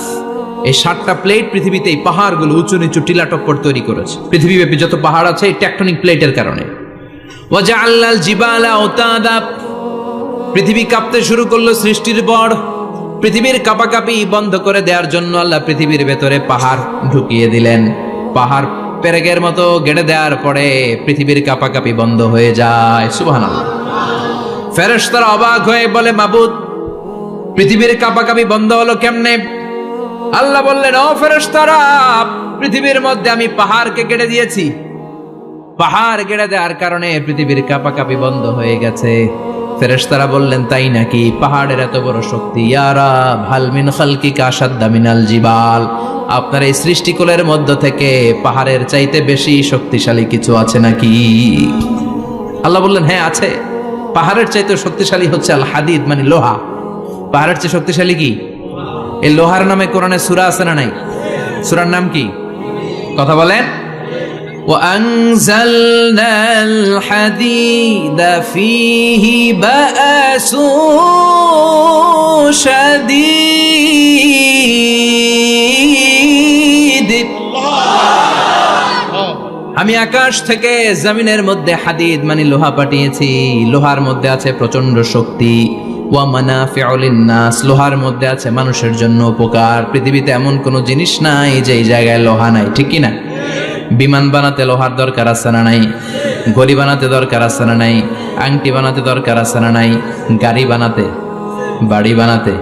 এই 7টা প্লেট পৃথিবীতে এই পাহাড়গুলো উঁচু নিচু টিলা টপ্পর তৈরি করেছে। পৃথিবীব্যাপী যত পাহাড় আছে এই টেকটনিক প্লেটের কারণে। ওয়াজআলনাল জিবালা আওতাদা। পৃথিবী কাঁপতে শুরু করলো সৃষ্টির পর। পৃথিবীর কাঁপাকাঁপি বন্ধ করে দেওয়ার জন্য আল্লাহ পৃথিবীর ভেতরে পাহাড় ঢুকিয়ে দিলেন। পাহাড় পেরেকের মতো গেড়ে দেওয়ার পরে পৃথিবীর কাঁপাকাঁপি বন্ধ হয়ে যায়। সুবহানাল্লাহ। ফেরেশতারা অবাক হয়ে বলে, মাবুদ, পৃথিবীর কাঁপাকাঁপি বন্ধ হলো কেমনে? আল্লাহ বললেন, ও ফেরেশতারা, পৃথিবীর মধ্যে আমি পাহাড়কে গেড়ে দিয়েছি। পাহাড় গেড়ে দেওয়ার কারণে পৃথিবীর কাঁপাকাঁপি বন্ধ হয়ে গেছে। ফেরেশতারা বললেন, তাই নাকি? পাহাড়ের এত বড় শক্তি। ইয়া রাব, হাল মিন খালকিকা আশাদ্দা মিনাল জিবাল। আপনার এই সৃষ্টিকুলের মধ্য থেকে পাহাড়ের চাইতে বেশি শক্তিশালী কিছু আছে নাকি? আল্লাহ বললেন, হ্যাঁ আছে। পাহাড়ের চাইতে শক্তিশালী হচ্ছে আল হাদিদ, মানে লোহা। পাহাড়ের চেয়ে শক্তিশালী কি? এই লোহার নামে কোরআনে সূরা আছে না নাই? সূরার নাম কি? কথা বলেন। وأنزلنا الحديد فيه بأس شديد। আমি আকাশ থেকে জমিনের মধ্যে হাদিদ মানে লোহা পাঠিয়েছি। লোহার মধ্যে আছে প্রচন্ড শক্তি। ওয়া মানাফিউ লিন-নাস, লোহার মধ্যে আছে মানুষের জন্য উপকার। পৃথিবীতে এমন কোনো জিনিস নাই যে এই জায়গায় লোহা নাই, ঠিক কি না? বিমান বানাতে লোহার দরকার আছে না নাই? ঘড়ি বানাতে দরকার আছে না নাই? আংটি বানাতে দরকার আছে না নাই? গাড়ি বানাতে, বাড়ি বানাতে,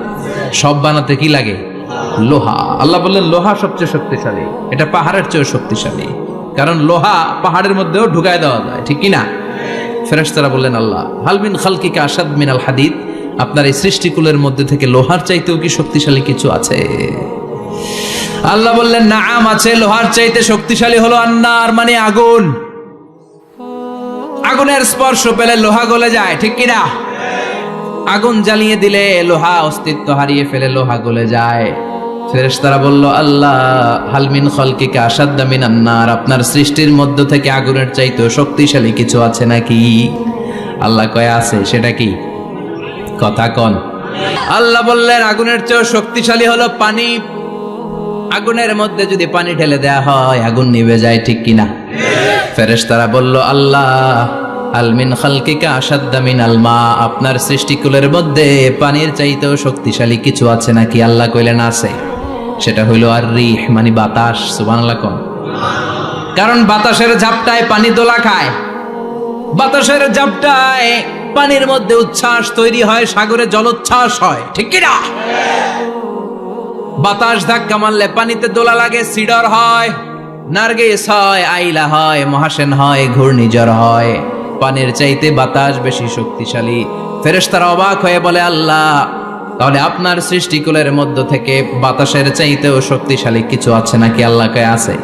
সব বানাতে কি লাগে? লোহা। আল্লাহ বললেন লোহা সবচেয়ে শক্তিশালী, এটা পাহাড়ের চেয়ে শক্তিশালী, কারণ লোহা পাহাড়ের মধ্যেও ঢুকায় দেওয়া যায়, ঠিক কি না? ফেরেশতারা বললেন আল্লাহ হাল মিন খালকিকা আশাদ মিনাল হাদিদ, আপনার এই সৃষ্টিকুলের মধ্যে থেকে লোহার চাইতেও কি শক্তিশালী কিছু আছে? আল্লাহ বললেন নাআম আছে, লোহার চাইতে শক্তিশালী হলো আন্নার, মানে আগুন। আগুনের স্পর্শ পেলে লোহা গলে যায়, ঠিক কি না? আগুন জ্বালিয়ে দিলে লোহা অস্তিত্ব হারিয়ে ফেলে, লোহা গলে যায়। ফেরেশতারা বলল আল্লাহ হাল মিন খালকিকা আশাদ্দা মিনান নার, আপনার সৃষ্টির মধ্য থেকে আগুনের চাইতেও শক্তিশালী কিছু আছে নাকি? আল্লাহ কয় আছে। সেটা কি? কথা কন। আল্লাহ বললেন আগুনের চেয়েও শক্তিশালী হলো পানি। আগুনের মধ্যে যদি পানি ঢেলে দেয়া হয় আগুন নিভে যায়, ঠিক কিনা? ফেরেশতারা বলল আল্লাহ আল মিন খালকিকা আশাদ্দা মিনাল মা, আপনার সৃষ্টিকুলের মধ্যে পানির চাইতেও শক্তিশালী কিছু আছে নাকি? আল্লাহ কইলেন আছে। সেটা হইল আর রিহ, মানে বাতাস। সুবহানাল্লাহ কোন। কারণ বাতাসের ঝাপটায় পানি দোলা খায়, বাতাসের ঝাপটায় পানির মধ্যে উচ্ছ্বাস তৈরি হয়, সাগরে জলোচ্ছ্বাস হয়, ঠিক কি না? বাতাস ধাক্কা মারলে পানিতে দোলা লাগে, সিডর হয়, নার্গিস হয়, আইলা হয়, মহাসেন হয়, ঘূর্ণিঝড় হয়। পানির চাইতে বাতাস বেশি শক্তিশালী। ফেরেশতারা অবাক হয়ে বলে আল্লাহ তাহলে আপনার সৃষ্টিকুলের মধ্য থেকে বাতাসের চাইতেও শক্তিশালী কিছু আছে নাকি? আল্লাহ কয় আছে।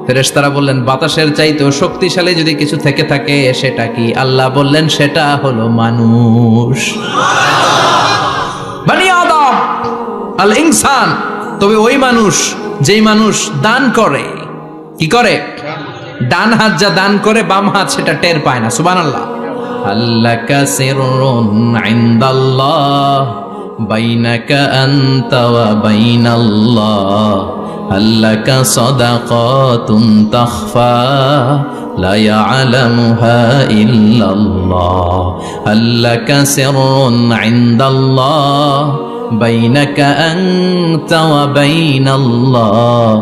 ফেরেশতারা বললেন বাতাসের চাইতেও শক্তিশালী যদি কিছু থেকে থাকে সেটা কি? আল্লাহ বললেন সেটা হলো মানুষ, বনি আদম, আল ইনসান। তবে ওই মানুষ যেই মানুষ দান করে, কি করে? ডান হাত যা দান করে বাম হাত সেটা টের পায় না। সুবহানাল্লাহ। আল্লাকা সিররুন ইনদাল্লাহ বাইনাকা আনতা ওয়া বাইনাল্লাহ, আল্লাকা সাদাকাতুন তাখফা লা ইয়ালামুহা ইল্লাল্লাহ, আল্লাকা সিররুন ইনদাল্লাহ বাইনাকা আনতা ওয়া বাইনাল্লাহ,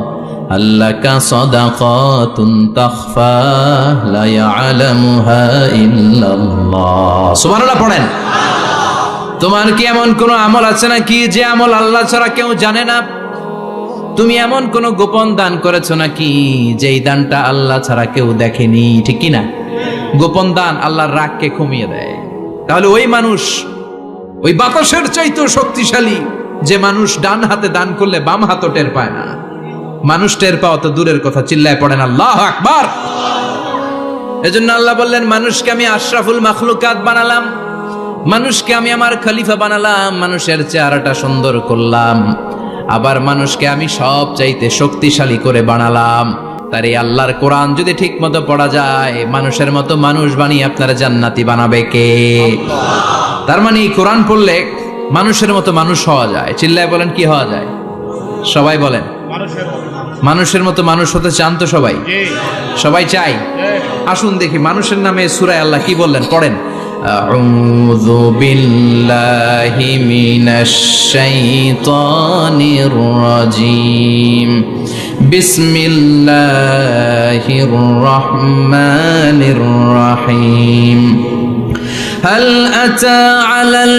আল্লাকা সাদাকাতুন তাখফা লা ইয়ালামুহা ইল্লাল্লাহ। সুবহানাল্লাহ পড়েন। তোমার কি এমন কোন আমল আছে নাকি যে আমল আল্লাহ ছাড়া কেউ জানে না? তুমি এমন কোন গোপন দান করেছো নাকি যেই দানটা আল্লাহ ছাড়া কেউ দেখেনি, ঠিক কি না? গোপন দান আল্লাহর রাগকে কমিয়ে দেয়। তাহলে ওই মানুষ ওই বাতাসের চাইতেও শক্তিশালী, যে মানুষ ডান হাতে দান করলে বাম হাতও টের পায় না। মানুষ টের পাওয়া তো দূরের কথা, চিল্লায় পড়েন আল্লাহু আকবার। এজন্য আল্লাহ বললেন মানুষকে আমি আশরাফুল মাখলুকাত বানালাম, মানুষকে আমি আমার খলিফা বানালাম, মানুষের চেহারাটা সুন্দর করলাম, আবার মানুষকে আমি সব চাইতে শক্তিশালী করে বানালাম। তার এই আল্লাহর কোরআন যদি ঠিক মতো পড়া যায়, মানুষের মতো মানুষ বানিয়ে আপনারা জান্নাতি বানাবে কে? তার মানে এই কোরআন পড়লে মানুষের মতো মানুষ হওয়া যায়। চিল্লায় বলেন কি হওয়া যায়? সবাই বলেন মানুষের মতো মানুষ হতে চান তো সবাই? সবাই চাই। আসুন দেখি মানুষের নামে সূরায় আল্লাহ কি বললেন, পড়েন। আউযু বিল্লাহি মিনাশ শাইতানির রাজিম, বিসমিল্লাহির রহমানির রহিম। হাল আতা আলাল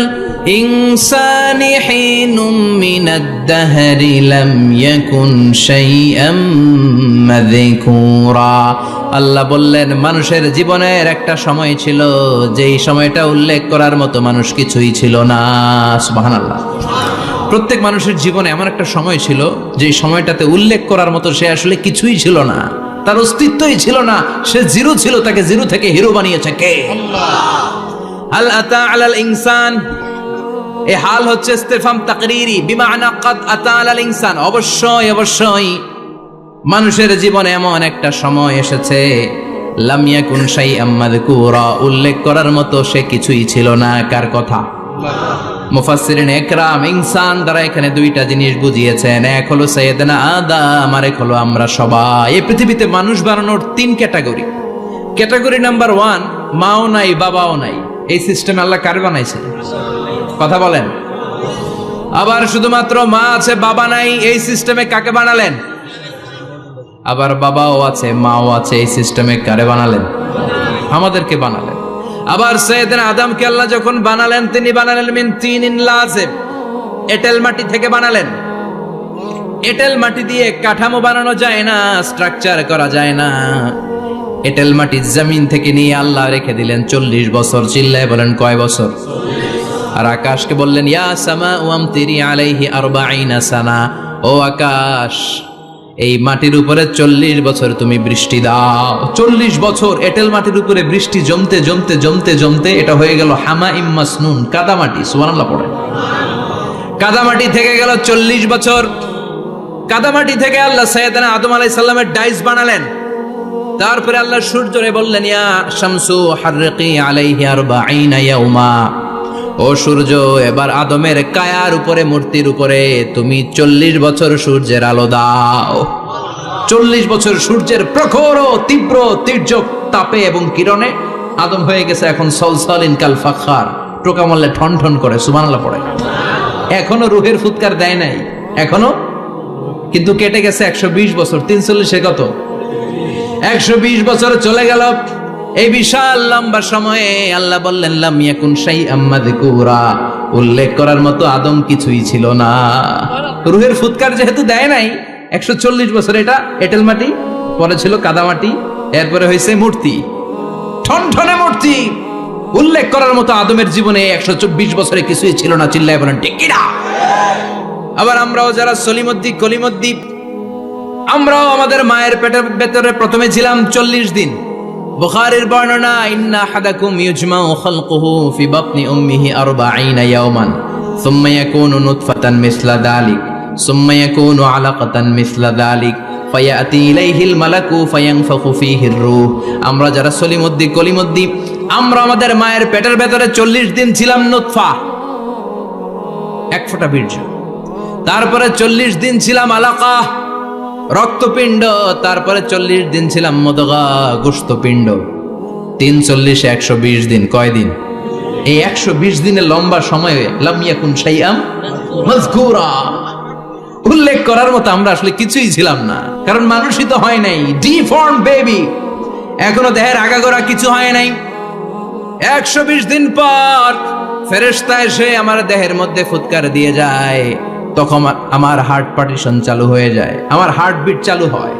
ইনসানি হিনুম মিনাদ দাহরি লাম ইয়াকুন শাইআম মাযকুরা। আল্লাহ বললেন মানুষের জীবনের একটা সময় ছিল যেই সময়টা উল্লেখ করার মতো মানুষ কিছুই ছিল না। সুবহানাল্লাহ। প্রত্যেক মানুষের জীবনে এমন একটা সময় ছিল যেই সময়টাতে উল্লেখ করার মতো সে আসলে কিছুই ছিল না, তার অস্তিত্বই ছিল না, সে জিরো ছিল, তাকে জিরো থেকে হিরো বানিয়েছে কে? আল্লাহ। হাল আতা আলাল ইনসান, এই হাল হচ্ছে ইস্তিফহাম তাকরীরি, বিমানা ক্বাদ আতা আলাল ইনসান, অবশ্যই অবশ্যই মানুষের জীবনে এমন একটা সময় এসেছে লাম ইয়াকুন শাইআম মাযকুরা, উল্লেখ করার মতো সে কিছুই ছিল না। কার কথা? মুফাসসিরিন একরাম ইনসান দ্বারা এখানে দুইটা জিনিস বুঝিয়েছেন, এক হলো সাইয়েদনা আদম, আর এক হলো আমরা সবাই। এই পৃথিবীতে মানুষ বানানোর তিন ক্যাটাগরি। ক্যাটাগরি নাম্বার 1, মাও নাই বাবাও নাই। এই সিস্টেম আল্লাহ কার বানাইছে? কথা বলেন। আবার শুধুমাত্র মা আছে বাবা নাই, এই সিস্টেমে কাকে বানালেন? আবার বাবাও আছে মাও আছে, এই সিস্টেমে কারে বানালেন? আমাদেরকে বানালেন। আবার সাইয়েদনা আদমকে আল্লাহ যখন বানালেন, তিনি বানালেন মিন তিনিন লাযিব, এঁটেল মাটি থেকে বানালেন। এঁটেল মাটি দিয়ে কাঠামো বানানো যায় না, স্ট্রাকচার করা যায় না। এঁটেল মাটি জমিন থেকে নিয়ে আল্লাহ রেখে দিলেন 40 বছর। চিল্লায় বলেন কয় বছর? আর আকাশকে বললেন ইয়া সামা ওয়ামতিরি আলাইহি 40 সানা, ও আকাশ এই মাটির উপরে 40 বছর তুমি বৃষ্টি দাও। 40 বছর এঁটেল মাটির উপরে বৃষ্টি জমতে জমতে জমতে জমতে এটা হয়ে গেল হামাইম মাসনুন, কাদামাটি। সুবহানাল্লাহ পড়ে। কাদামাটি থেকে গেল 40 বছর। কাদামাটি থেকে আল্লাহ সাইয়েদনা আদম আলাইহিস সালামের ডাইস বানালেন। তারপরে আল্লাহ সূর্যরে বললেন ইয়া শামসু হাররিকি আলাইহি 40 ইয়াউমা, ও সূর্য এবার আদমের কায়ার উপরে, মূর্তির উপরে তুমি 40 বছর সূর্যের আলো দাও। 40 বছর সূর্যের প্রখর ও তীব্র তির্যক তাপে এবং কিরণে আদম হয়ে গেছে এখন সলসলিন কাল ফাখার, টোকা মারলে ঠন ঠন করে। সুবহানাল্লাহ পড়ে। এখনো রুহের ফুৎকার দেয় নাই এখনো, কিন্তু কেটে গেছে 120 বছর। 340 কত? 120 বছর চলে গেল। এই বিশাল লম্বা সময়ে আল্লাহ বললেন লাম ইয়াকুন শাইআম মাযকুরা, উল্লেখ করার মতো আদম কিছুই ছিল না। রুহের ফুৎকার যেহেতু দেয় নাই 140 বছর, এটা এঁটেল মাটি, পরে ছিল কাদামাটি, এরপরে হয়েছে মূর্তি, ঠনঠনে মূর্তি। উল্লেখ করার মতো আদমের জীবনে 124 বছরে কিছুই ছিল না। চিল্লায় বলেন ঠিক কি না? আবার আমরাও যারা সলিমুদ্দিন কলিমুদ্দিন, আমরাও আমাদের মায়ের পেটের ভেতরে প্রথমে ছিলাম 40 দিন। বুখারীর বর্ণনা ইন্না আহাদাকুম ইউজমাউ খালকুহু ফি বাতনি উম্মিহি 40 ইয়াওমান সুম্মা ইয়াকুনু নুতফাতান মিসলা যালিক সুম্মা ইয়াকুনু আলাকাতান মিসলা যালিক ফায়াতি ইলাইহিল মালাকু ফায়ানফাখু ফীহির রূহ। আমরা যারা সলিমুদ্দিন কলিমুদ্দিন, আমরা আমাদের মায়ের পেটের ভেতরে 40 দিন ছিলাম নুতফা, এক ফোঁটা বীর্য। তারপরে 40 দিন ছিলাম আলাকা, রক্তপিণ্ড। তারপরে 40 দিন ছিলাম মুদগা, গোশতপিণ্ড। 340 120 দিন। কয় দিন? এই 120 দিনের লম্বা সময়ে লাম ইয়াকুন শাইআম মাযকুরা, উল্লেখ করার মতো আমরা আসলে কিছুই ছিলাম না, কারণ মানুষই তো হয় নাই, ডিফর্ম বেবি, এখনো দেহের আগাগোড়া কিছু হয় নাই। 120 দিন পর ফেরেশতা এসে আমার দেহের মধ্যে ফুৎকার দিয়ে যায়, তখন আমার হার্ট পার্টিশন চালু হয়ে যায়, আমার হার্টবিট চালু হয়,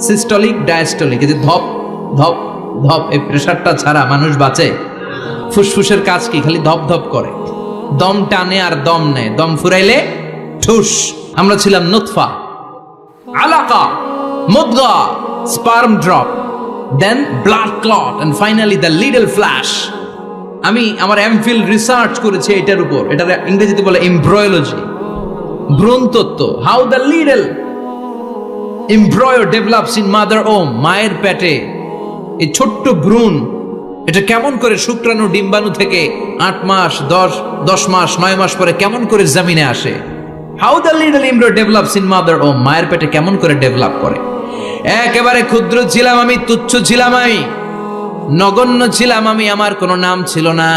সিস্টোলিক ডায়াস্টোলিক, এই যে ধপ ধপ ধপ, এই প্রেসারটা ছাড়া মানুষ বাঁচে? ফুসফুসের কাজ কি? খালি ধপ ধপ করে, দম টানে আর দম নেয়, দম ফুরাইলে ঠুস। আমরা ছিলাম নুতফা, আলাকা, মুদগা, sperm drop, then blood clot, and finally the little flash. আমি আমার এমফিল রিসার্চ করেছি এটার উপর, এটা ইংরেজিতে বলে এমব্রয়োলজি, ভ্রূণতত্ত্ব। How the little embryo develops in mother womb, মায়ের পেটে এই ছোট্ট ভ্রূণ, এটা কেমন করে শুক্রাণু ডিম্বাণু থেকে 8 মাস 10 মাস 9 মাস পরে কেমন করে জমিনে আসে। How the little embryo develops in mother womb, মায়ের পেটে কেমন করে ডেভেলপ করে। একেবারে ক্ষুদ্র ছিলাম আমি, তুচ্ছ ছিলাম আমি, নগণ্য ছিলাম আমি, আমার কোনো নাম ছিল না,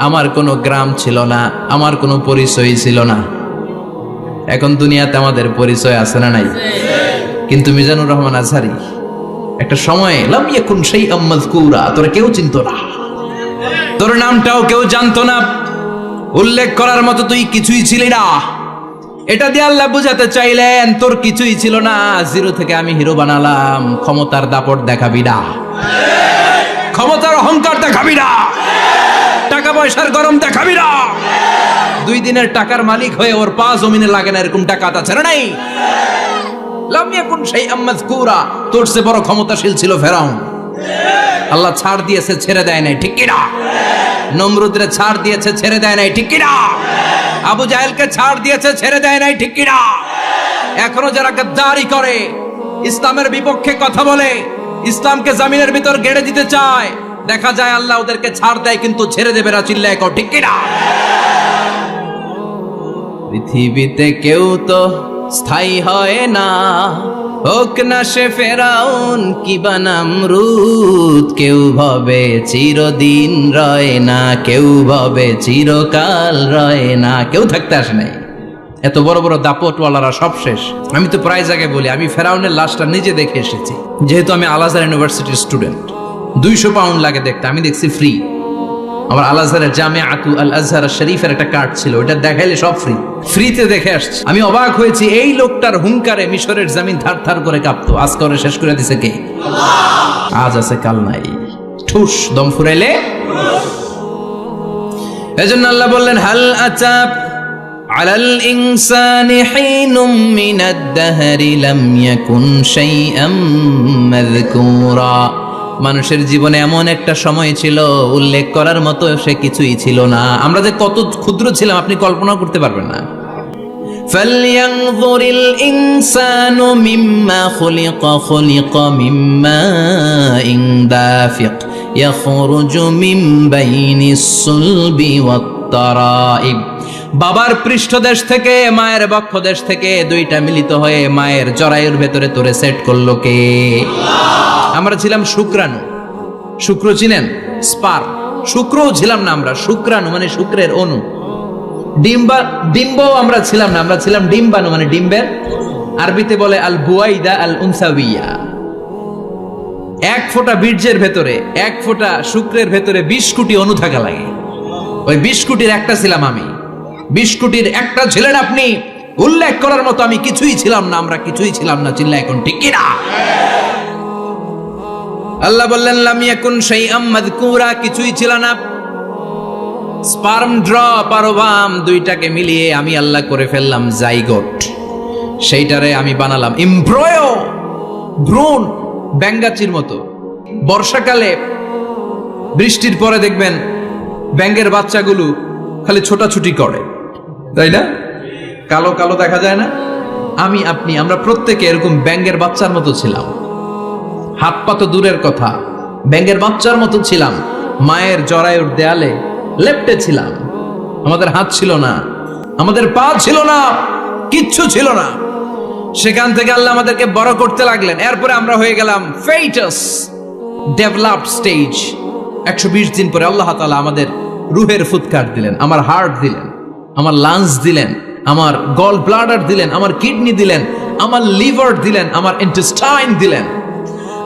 আমার কোনো গ্রাম ছিল না, আমার কোনো পরিচয় ছিল না। এখন দুনিয়াতে আমাদের পরিচয় আছে না নাই? কিন্তু মিজানুর রহমান আজহারি একটা সময় লাম ইয়াকুন শাইআম মাযকুরা, তোর কেউ চিনতো না, তোর নামটাও কেউ জানতো না, উল্লেখ করার মতো তুই কিছুই ছিলি না। এটা দিয়ে আল্লাহ বুঝাতে চাইলেন তোর কিছুই ছিল না, জিরো থেকে আমি হিরো বানালাম। ক্ষমতার দাপট দেখাবি না, ক্ষমতার অহংকার দেখাবি না, টাকা পয়সার গরম দেখাবি না। 2 দিনের টাকার মালিক হয়ে ওর পা জমিনে লাগে না, এরকম টাকা আছে না নাই? লাম ইয়াকুন শাইআম মাযকুরা, তোর চেয়ে বড় ক্ষমতাশীল ছিল ফেরাউন। আল্লাহ ছাড় দিয়েছে, ছেড়ে দেয় নাই, ঠিক কি না? নমরুদরে ছাড় দিয়েছে, ছেড়ে দেয় নাই, ঠিক কি না? আবু জাহেলকে ছাড় দিয়েছে, ছেড়ে দেয় নাই, ঠিক কি না? এখনো যারা গাদ্দারি করে, ইসলামের বিপক্ষে কথা বলে, ইসলামকে জমিনের ভিতর গেড়ে দিতে চায়, দেখা যায় আল্লাহ ওদেরকে ছাড় দেয়, কিন্তু ছেড়ে দেবে না। চিল্লায় কও ঠিক কি না? পৃথিবীতে কেউ তো স্থায়ী হয় না, হোক না সে ফেরাউন কি বা নামরুদ, কেউ ভাবে চিরদিন রয় না, কেউ ভাবে চিরকাল রয় না। কেউ থাকতে আসে নাই, এত বড় বড় দাপটওয়ালারা সব শেষ। আমি তো প্রায় জায়গায় বলি, আমি ফেরাউনের লাশটা নিজে দেখে এসেছি, যেহেতু আমি আল আজহার ইউনিভার্সিটির স্টুডেন্ট। 200 পাউন্ড লাগে দেখতে, আমি দেখছি ফ্রি। আমার আল আজহারের জামিআতু আল আজহার শরীফের একটা কার্ড ছিল, ওটা দেখাইলে সব ফ্রি, ফ্রিতে দেখে আসছি। আমি অবাক হয়েছি, এই লোকটার হুঙ্কারে মিশরের জমিন থার থার করে কাঁপতো, আজ করে শেষ করে দিছে কে? আজ আছে কাল নাই, ঠুস দম ফুরাইলে। এজন্য আল্লাহ বললেন, হাল আতাব আলাল ইনসানি হিনুম মিনাদ দাহরি লাম ইয়াকুন শাইআম মাযকুরা। মানুষের জীবনে এমন একটা সময় ছিল, উল্লেখ করার মতো সে কিছুই ছিল না। আমরা যে কত ক্ষুদ্র ছিলাম আপনি কল্পনা করতে পারবেন না। ফালইয়ানযুরিল ইনসানু মিম্মা খুলিকা, খুলিকা মিম্মা ইন দাফিক ইয়াখরুজু মিন বাইনিস সুলবি ওয়াত তারাইব। বাবার পৃষ্ঠদেশ থেকে, মায়ের বক্ষদেশ থেকে দুইটা মিলিত হয়ে মায়ের জরায়ুর ভেতরে তোরে সেট করলো কে? আমরা ছিলাম শুক্রাণু। শুক্র চিনেন? স্পার্ম। শুক্রও ছিলাম না আমরা, শুক্রাণু মানে শুক্রের অণু। ডিম্বও আমরা ছিলাম না, আমরা ছিলাম ডিম্বাণু মানে ডিম্বের। আরবিতে বলে আল বুয়াইদা আল উনসাউইয়া। এক ফোঁটা বীর্যের ভেতরে, এক ফোঁটা শুক্রের ভেতরে 20 কোটি অণু থাকা লাগে। ওই 20 কোটির একটা ছিলাম আমি। 20 কোটির একটা ছিলেন আপনি। উল্লেখ করার মতো আমি কিছুই ছিলাম না, আমরা কিছুই ছিলাম না। চিল্লা এখন ঠিক কিনা? আল্লাহ বললেন, লাম ইয়াকুন শাইআম মাযকুরা, কিছুই ছিল না। স্পার্ম ড্রপ আর ওভাম দুইটাকে মিলিয়ে আমি আল্লাহ করে ফেললাম জাইগোট। সেইটারে আমি বানালাম এমব্রয়ো, ভ্রূণ, ব্যাঙ্গাচির মতো। বর্ষাকালে বৃষ্টির পরে দেখবেন ব্যাঙের বাচ্চাগুলো খালি ছোটাছুটি করে, তাই না? কালো কালো দেখা যায় না? আমি আপনি আমরা প্রত্যেকে এরকম ব্যাঙের বাচ্চার মতো ছিলাম। হাত পা তো দূরের কথা, ব্যাঙের বাচ্চার মতো ছিলাম। মায়ের জরায়ুর দেয়ালে লেপ্টে ছিলাম। আমাদের হাত ছিল না, আমাদের পা ছিল না, কিচ্ছু ছিল না। সেখান থেকে আল্লাহ আমাদেরকে বড় করতে লাগলেন। এরপরে আমরা হয়ে গেলাম ফেটাস, ডেভেলপড স্টেজ। 120 দিন পরে আল্লাহ তাআলা আমাদের রুহের ফুৎকার দিলেন, আমার হার্ট দিলেন, আমার লাংস দিলেন, আমার গল ব্লাডার দিলেন, আমার কিডনি দিলেন, আমার লিভার দিলেন, আমার ইন্টেস্টাইন দিলেন।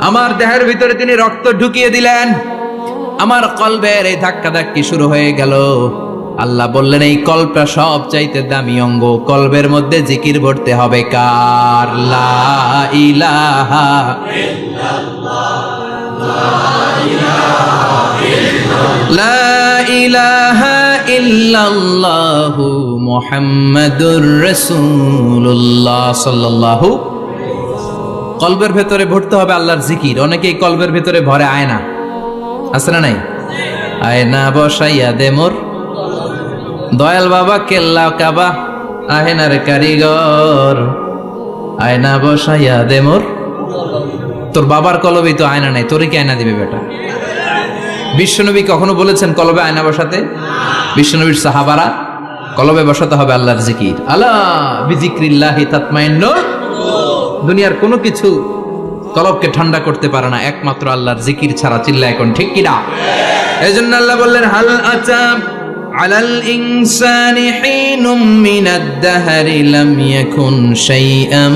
আমার দেহের ভিতরে তিনি রক্ত ঢুকিয়ে দিলেন। আমার কলবের এই ধাক্কা ধাক্কি শুরু হয়ে গেল। আল্লাহ বললেন, এই কলবটা সব চাইতে দামি অঙ্গ, কলবের মধ্যে জিকির ভরতে হবে কার? লা ইলাহা ইল্লাল্লাহ, লা ইলাহা ইল্লাল্লাহু মুহাম্মাদুর রাসূলুল্লাহ সাল্লাল্লাহু। কলবের ভেতরে ভরতে হবে আল্লাহর জিকির। অনেকেই কলবের ভেতরে ভরে আয়না, আছে না নাই? আয়না বসাইয়া দে মোর দয়াল বাবা, কেল্লা কাবা আহেনার কারিগর। আয়না বসাইয়া দে মোর, তোর বাবার কলবেই তো আয়না নাই, তোরে কি আয়না দিবে বেটা? বিশ্বনবী কখনো বলেছেন কলবে আয়না বসাতে? বিশ্বনবীর সাহাবারা কলবে বসাতে হবে আল্লাহর জিকির। আলা বিযিক্রিল্লাহি তাতমাইন্নুল। দুনিয়ার কোনো কিছু কলবকে ঠান্ডা করতে পারে না, একমাত্র আল্লাহর জিকির ছাড়া। চিল্লা এখন ঠিক কিনা? এজন্য আল্লাহ বললেন, হাল আতা আলাল ইনসানি হিনুম মিনাদ দাহরি লাম ইয়াকুন শাইআম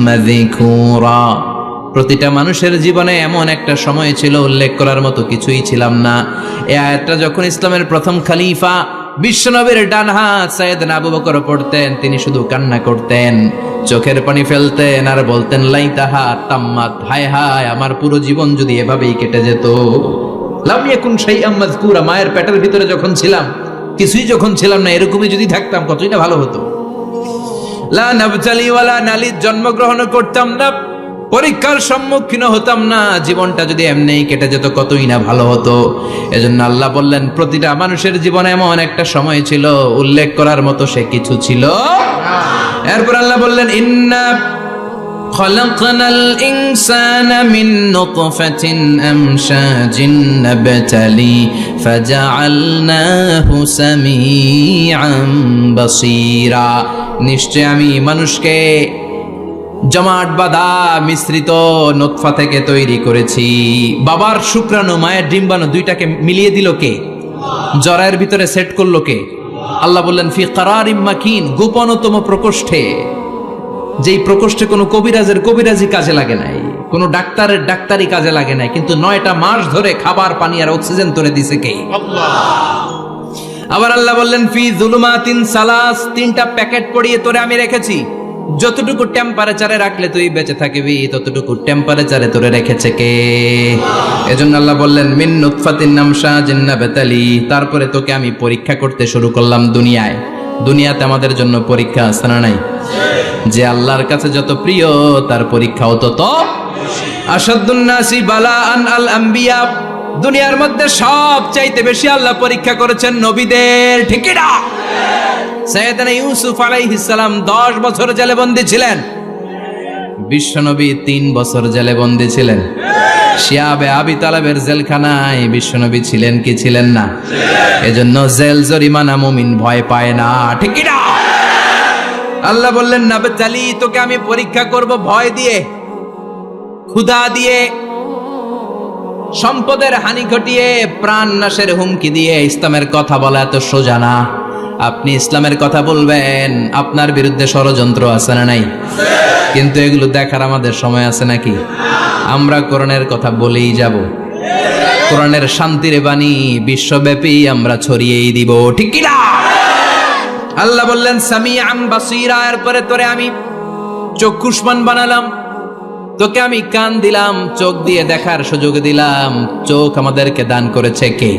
মাযকুরা। প্রতিটা মানুষের জীবনে এমন একটা সময় ছিল, উল্লেখ করার মতো কিছুই ছিলাম না। এই আয়াতটা যখন ইসলামের প্রথম খলিফা বিশ্বনবীর ডান হাত সাইয়েদনা আবু বকর পড়তেন, তিনি শুধু কান্না করতেন, চোখের পানি ফেলতেন আর বলতেন, লাইতাহা তাম্মাত, হায় হায় আমার পুরো জীবন যদি এভাবেই কেটে যেত। লাম ইয়াকুন শাইআম মাযকুরা, মায়ের পেটের ভিতরে যখন ছিলাম, কিছুই যখন ছিলাম না, এরকমই যদি থাকতাম কতই না ভালো হতো। লা নাবতালি ওয়ালা নালিদ, জন্মগ্রহণ করতাম না, পরীক্ষার সম্মুখীন হতাম না, জীবনটা যদি এমনিই কেটে যেত কতই না ভালো হতো। এজন্য আল্লাহ বললেন, প্রতিটা মানুষের জীবনে এমন একটা সময় ছিল, উল্লেখ করার মতো সে কিছু ছিল। এরপর আল্লাহ বললেন, ইন্না খলাকনাল ইনসানা মিন নুতফাতিন আমশাজিন নাবতালি ফাজআলনাহু সামিআন বাসীরা। নিশ্চয় আমি মানুষকে জমাট বাঁধা মিশ্রিত নুতফা থেকে তৈরি করেছি। বাবার শুক্রাণু মায়ের ডিম্বাণু দুইটাকে মিলিয়ে দিল কে? জরায়ের ভিতরে সেট করলো কে? আল্লাহ বললেন ফি কারারিম মাকিন, গোপনতম প্রকোষ্ঠে, যেই প্রকোষ্ঠে কোনো কবিরাজের কবিরাজি কাজে লাগে নাই, কোনো ডাক্তারের ডাক্তারি কাজে লাগে নাই, কিন্তু 9টা মাস ধরে খাবার পানি আর অক্সিজেন তোরে দিছে কে? আল্লাহ। আবার আল্লাহ বললেন ফি যুলুমাতিন সালাস, 3টা প্যাকেট পড়িয়ে তোরে আমি রেখেছি, যতটুকু টেম্পারেচারে রাখলে তুই বেঁচে থাকবি ততটুকু টেম্পারেচারে তোরে রেখেছে কে? এজন্য আল্লাহ বললেন মিন নুতফাতিন নামশাজিন নাবতালি, তারপরে তোকে আমি পরীক্ষা করতে শুরু করলাম দুনিয়ায়। দুনিয়াতে আমাদের জন্য পরীক্ষা আছে না নাই? যে আল্লাহর কাছে যত প্রিয় তার পরীক্ষাও তত আশাদ্দুন নাসি বালাআন আল আম্বিয়া। দুনিয়ার মধ্যে সব চাইতে বেশি আল্লাহ পরীক্ষা করেছেন নবীদের, ঠিক কি না? সাইয়েদনা ইউসুফ আলাইহিস সালাম 10 বছর জেলে বন্দী ছিলেন, বিশ্বনবী 3 বছর জেলে বন্দী ছিলেন। শিয়াবে আবি তালেবের জেলখানায় বিশ্বনবী ছিলেন কি ছিলেন না? এজন্য জেল জরিমানা মুমিন ভয় পায় না, ঠিক কি না? আল্লাহ বললেন নাবতালি, তোকে আমি পরীক্ষা করব ভয় দিয়ে, ক্ষুধা দিয়ে, সম্পদের হানি ঘটিয়ে, প্রাণ নাশের হুমকি দিয়ে। ইসলামের কথা বলা এত সোজা না। আপনি ইসলামের কথা বলবেন, আপনার বিরুদ্ধে ষড়যন্ত্র আছে না নাই? কিন্তু এগুলো দেখার আমাদের সময় আছে নাকি? আমরা কোরআনের কথা বলেই যাব, কোরআনের শান্তির বাণী বিশ্বব্যাপী আমরা ছড়িয়েই দিব, ঠিক কি না? আল্লাহ বললেন সামিআন বাসীরা, এরপরে তোরে আমি চক্ষুষ্মান বানালাম, তোকে আমি কান দিলাম, চোখ দিয়ে দেখার সুযোগ দিলাম। চোখ আমাদেরকে দান করেছে কে?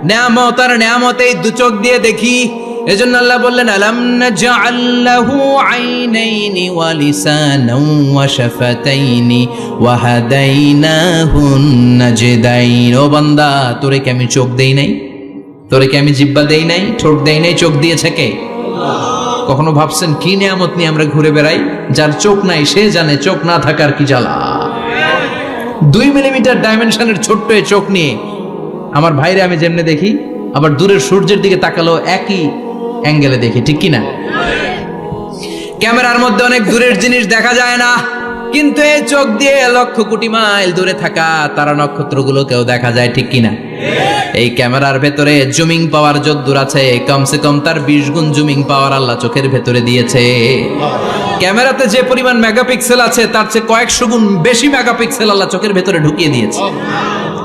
নিয়ামত, আর নিয়ামতে 2 চোখ দিয়ে দেখি। এজন্য আল্লাহ বললেন আলাম নাজআল লাহু আইনাইনি ওয়া লিসানান ওয়া শাফাতাইনি ওয়া হাদাইনাহুন নাজদাইন। ও বান্দা, তোরে কি আমি চোখ দেই নাই? তোরে কি আমি জিহ্বা দেই নাই, ঠোঁট দেই নাই? চোখ দিয়েছে কে? কখনো ভাবছেন কি নিয়ামত নিয়ে আমরা ঘুরে বেড়াই? যার চোখ নাই সে জানে চোখ না থাকার কি জ্বালা। 2 মিলিমিটার ডাইমেনশনের ছোট্ট এই চোখ নিয়ে আমার ভাইরে আমি যেমনে দেখি, আবার দূরের সূর্যের দিকে তাকালো একই অ্যাঙ্গেলে দেখি, ঠিক কি না? ক্যামেরার মধ্যে অনেক দূরের জিনিস দেখা যায় না, কিন্তু এই চোখ দিয়ে লক্ষ কোটি মাইল দূরে থাকা তারা নক্ষত্রগুলোকেও দেখা যায়, ঠিক কি না? এই ক্যামেরার ভেতরে জুমিং পাওয়ার যদ্দূর আছে, কমসে কম তার 20 গুণ জুমিং পাওয়ার আল্লাহ চোখের ভেতরে দিয়েছে। ক্যামেরাতে যে পরিমাণ মেগাপিক্সেল আছে তার চেয়ে কয়েকশো গুণ বেশি মেগাপিক্সেল আল্লাহ চোখের ভেতরে ঢুকিয়ে দিয়েছে।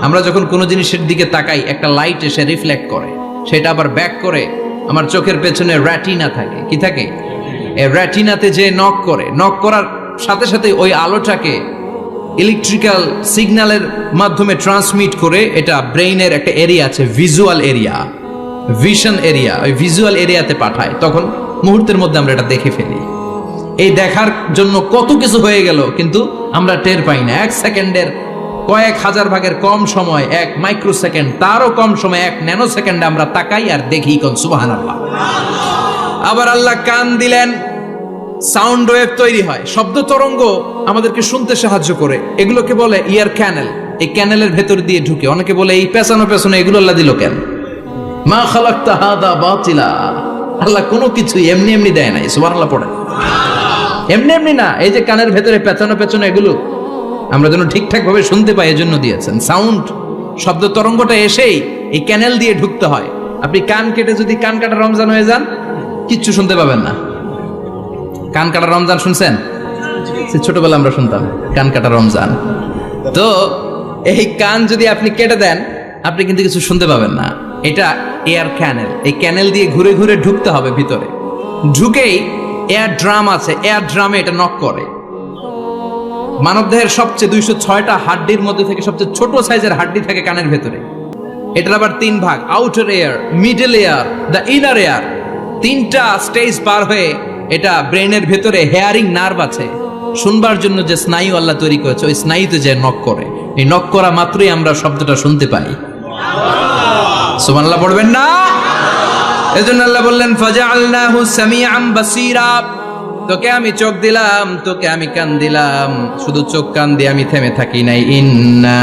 আমরা যখন কোনো জিনিসের দিকে তাকাই, একটা লাইট এসে রিফ্লেক্ট করে, সেটা আবার ব্যাক করে আমার চোখের পেছনে রেটিনা থাকে। কি থাকে? এই রেটিনাতে যে নক করে, নক করার সাথে সাথে ওই আলোটাকে ইলেকট্রিক্যাল সিগন্যালের মাধ্যমে ট্রান্সমিট করে এটা ব্রেইনের একটা এরিয়া আছে, ভিজুয়াল এরিয়া, ভিশন এরিয়া, ওই ভিজুয়াল এরিয়াতে পাঠায়। তখন মুহূর্তের মধ্যে আমরা এটা দেখে ফেলি। এই দেখার জন্য কত কিছু হয়ে গেল, কিন্তু আমরা টের পাই না। 1 সেকেন্ডের কয়েক হাজার ভাগের কম সময়, 1 মাইক্রোসেকেন্ড, তারও কম সময়, 1 ন্যানো সেকেন্ডে আমরা তাকাই আর দেখি। কোন সুবহানাল্লাহ। আবার আল্লাহ কান দিলেন, সাউন্ড ওয়েভ তৈরি হয়, শব্দ তরঙ্গ আমাদেরকে শুনতে সাহায্য করে। এগুলোকে বলে ইয়ার ক্যানেল। এই ক্যানেলের ভেতর দিয়ে ঢুকে। অনেকে বলে এই পেছানো পেছনে এগুলো আল্লাহ দিল কেন? মা খালাকতা হাদা বাতিলা। আল্লাহ কোনো কিছু এমনি এমনি দেয় নাই। সুবহানাল্লাহ পড়ে। এমনি এমনি না, এই যে কানের ভেতরে পেছানো পেছনে এগুলো আমরা যেন ঠিকঠাক ভাবে শুনতে পাই, এজন্য দিয়েছেন। সাউন্ড, শব্দ তরঙ্গটা এসেই এই ক্যানেল দিয়ে ঢুকতে হয়। আপনি কান কেটে যদি কান কাটা রমজান হয়ে যান, কিচ্ছু শুনতে পাবেন না। কান কাটা রমজান শুনছেন? ছোটবেলা আমরা শুনতাম কান কাটা রমজান। তো এই কান যদি আপনি কেটে দেন, আপনি কিন্তু কিছু শুনতে পাবেন না। এটা এয়ার ক্যানেল। এই ক্যানেল দিয়ে ঘুরে ঘুরে ঢুকতে হবে ভিতরে। ঢুকেই এয়ার ড্রাম আছে, এয়ার ড্রামে এটা নক করে। মানবদেহের সবচেয়ে 206টা হাড্ডির মধ্যে থেকে সবচেয়ে ছোট সাইজের হাড্ডি থাকে কানের ভেতরে। এটার আবার 3 ভাগ, outer air, middle air, the inner air. 3টা স্টেজ পার হয়ে এটা ব্রেনের ভেতরে হেয়ারিং নার্ভ আছে, শুনবার জন্য যে স্নায়ু আল্লাহ তৈরি করেছে, ওই স্নায়ুতে যে নক করে, এই নক করা মাত্রই আমরা শব্দটা শুনতে পাই। সুবহানাল্লাহ পড়বেন না? এজন্য আল্লাহ বললেন ফাজআলনাহু সামিআন বাসীরা। তোকে আমি চোখ দিলাম, তোকে আমি কান দিলাম, শুধু চোখ কান দিয়ে আমি থেমে থাকি নাই। ইন্না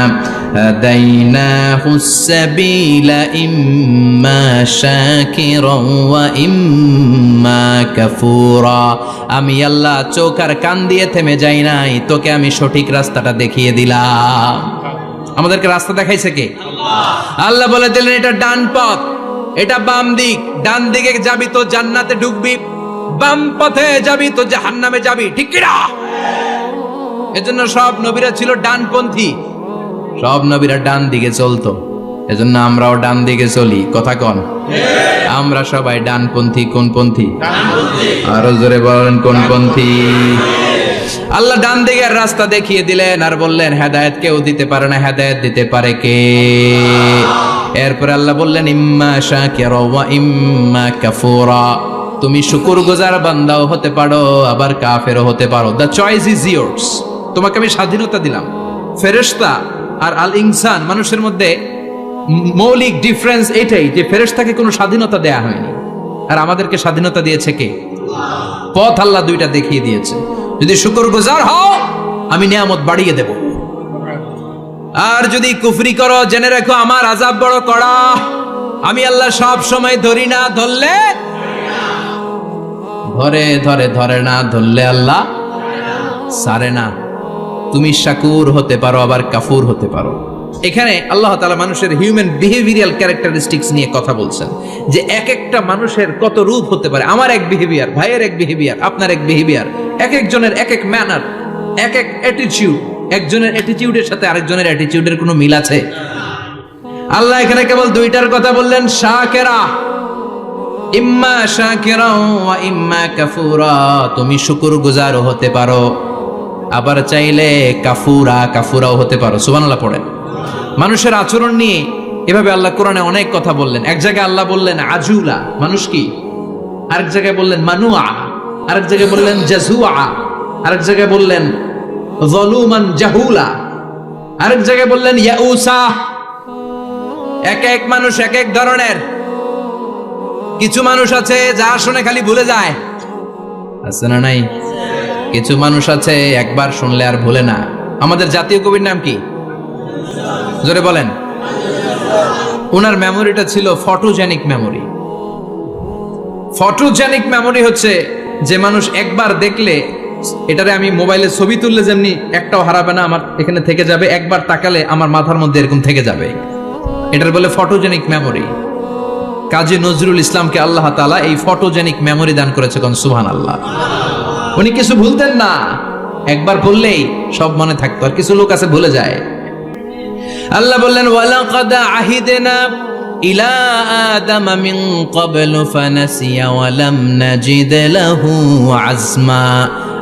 হাদাইনাহুস সাবিলা ইম্মা শাকিরান ওয়া ইম্মা কাফুরা। আমি আল্লাহ চোখ আর কান দিয়ে থেমে যাই নাই, তোকে আমি সঠিক রাস্তাটা দেখিয়ে দিলাম। আমাদেরকে রাস্তা দেখাইছে কে? আল্লাহ বলে দিলেন এটা ডান পথ, এটা বাম দিক। ডান দিকে যাবি তো জান্নাতে ঢুকবি, বাম পথে যাবি তো জাহান্নামে যাবি। ঠিক কি না? এজন্য সব নবীরা ছিল ডানপন্থী, সব নবীরা ডান দিকে চলতো। এজন্য আমরাও ডান দিকে চলি। কথা কন, আমরা সবাই ডানপন্থী। কোন পন্থী? আরো জোরে বলেন, কোন পন্থী? আল্লাহ ডান দিকের রাস্তা দেখিয়ে দিলেন আর বললেন হেদায়েত কেউ দিতে পারে না, হেদায়েত দিতে পারে কে? এরপর আল্লাহ বললেন ইম্মা শাকিরা ওয়া ইম্মা কাফুরা। তুমি শুকরগুজার বান্দাও হতে পারো, আবার কাফেরও হতে পারো। The choice is years. তোমাকে আমি স্বাধীনতা দিলাম। ফেরেশতা আর আল ইনসান, মানুষের মধ্যে মৌলিক ডিফারেন্স এটাই যে ফেরেশতাকে কোনো স্বাধীনতা দেয়া হয়নি, আর আমাদেরকে স্বাধীনতা দিয়েছে কে? পথ আল্লাহ দুইটা দেখিয়ে দিয়েছে। যদি শুকরগুজার হও আমি নিয়ামত বাড়িয়ে দেব, আর যদি কুফরি করো জেনে রাখো আমার আযাব বড় কড়া। আমি আল্লাহ সব সময় ধরি না, ধরলে ধরে ধরে ধরে না, ধরলে আল্লাহ সারে না। তুমি শাকুর হতে পারো, আবার কাফুর হতে পারো। এখানে আল্লাহ তাআলা মানুষের হিউম্যান বিহেভিয়ারাল ক্যারেক্টারিস্টিক্স নিয়ে কথা বলছেন, যে এক একটা মানুষের কত রূপ হতে পারে। আমার এক বিহেভিয়ার, ভাইয়ের এক বিহেভিয়ার, আপনার এক বিহেভিয়ার, এক একজনের এক এক ম্যানার, এক এক অ্যাটিটিউড। একজনের অ্যাটিটিউডের সাথে আরেকজনের অ্যাটিটিউডের কোনো মিল আছে? আল্লাহ এখানে কেবল দুইটার কথা বললেন, শাকিরা, ইম্মা শাকিরা ওয়া ইম্মা কাফুরা। তুমি শুকরগুজারও হতে পারো, আবার চাইলে কাফুরাও হতে পারো। সুবহানাল্লাহ পড়েন। মানুষের আচরণ নিয়ে এভাবে আল্লাহ কোরআনে অনেক কথা বললেন। এক জায়গায় আল্লাহ বললেন আজুলা, মানুষ কি? আরেক জায়গায় বললেন মানুয়া, আরেক জায়গায় বললেন জাজুয়া, আরেক জায়গায় বললেন যালুমান জাহুলা, আরেক জায়গায় বললেন ইয়াউসা। এক এক মানুষ এক এক ধরনের। কিছু মানুষ আছে যা শুনে খালি ভুলে যায়, আছে না নাই? কিছু মানুষ আছে একবার শুনলে আর ভুলে না। আমাদের জাতীয় কবির নাম কি? জোরে বলেন। ওনার মেমোরিটা ছিল ফটোজেনিক মেমোরি। ফটোজেনিক মেমোরি হচ্ছে যে মানুষ একবার দেখলে, এটারে আমি মোবাইলে ছবি তুললে যেমনি একটাও হারাবে না, আমার এখানে থেকে যাবে। একবার তাকালে আমার মাথার মধ্যে এরকম থেকে যাবে। এটার বলে ফটোজেনিক মেমোরি। কাজী নজরুল ইসলামকে আল্লাহ তাআলা এই ফটোজেনিক মেমোরি দান করেছে। কোন সুবহানাল্লাহ। উনি কিছু ভুলতেন না, একবার বললেই সব মনে থাকতো। আর কিছু লোক আছে ভুলে যায়। আল্লাহ বললেন ওয়ালাকাদ আহিদনা ইলা আদামা মিন ক্বাবলু ফানাসিয়া ওয়া লাম নাজিদ লাহু আজমা।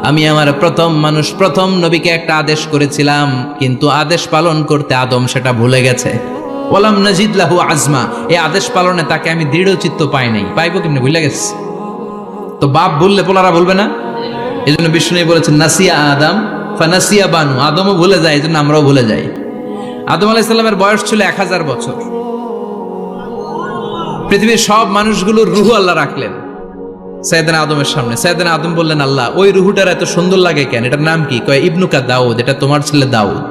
আমি আমার প্রথম মানুষ, প্রথম নবীকে একটা আদেশ করেছিলাম, কিন্তু আদেশ পালন করতে আদম সেটা ভুলে গেছে। ওয়া লাম নাজিদ লাহু আজমা, এই আদেশ পালনে তাকে আমি দৃঢ়চিত্ত পাই নাই। পাইবো কেমনে? ভুলে গেছে তো। বাপ বললে পোলারা বলবে না? এজন্য বিষ্ণু বলেছেন নাসিয়া আদম ফানাসিয়া বানু। আদমও ভুলে যায়, এজন্য আমরাও ভুলে যাই। আদম আলাইহিস সালামের বয়স ছিল 1000 বছর। পৃথিবীর সব মানুষগুলোর রূহ আল্লাহ রাখলেন সাইয়েদনা আদমের সামনে। সাইয়েদনা আদম বললেন আল্লাহ ওই রূহটার এত সুন্দর লাগে কেন? এটার নাম কি? কয় ইবনুকা দাউদ, এটা তোমার ছেলে দাউদ।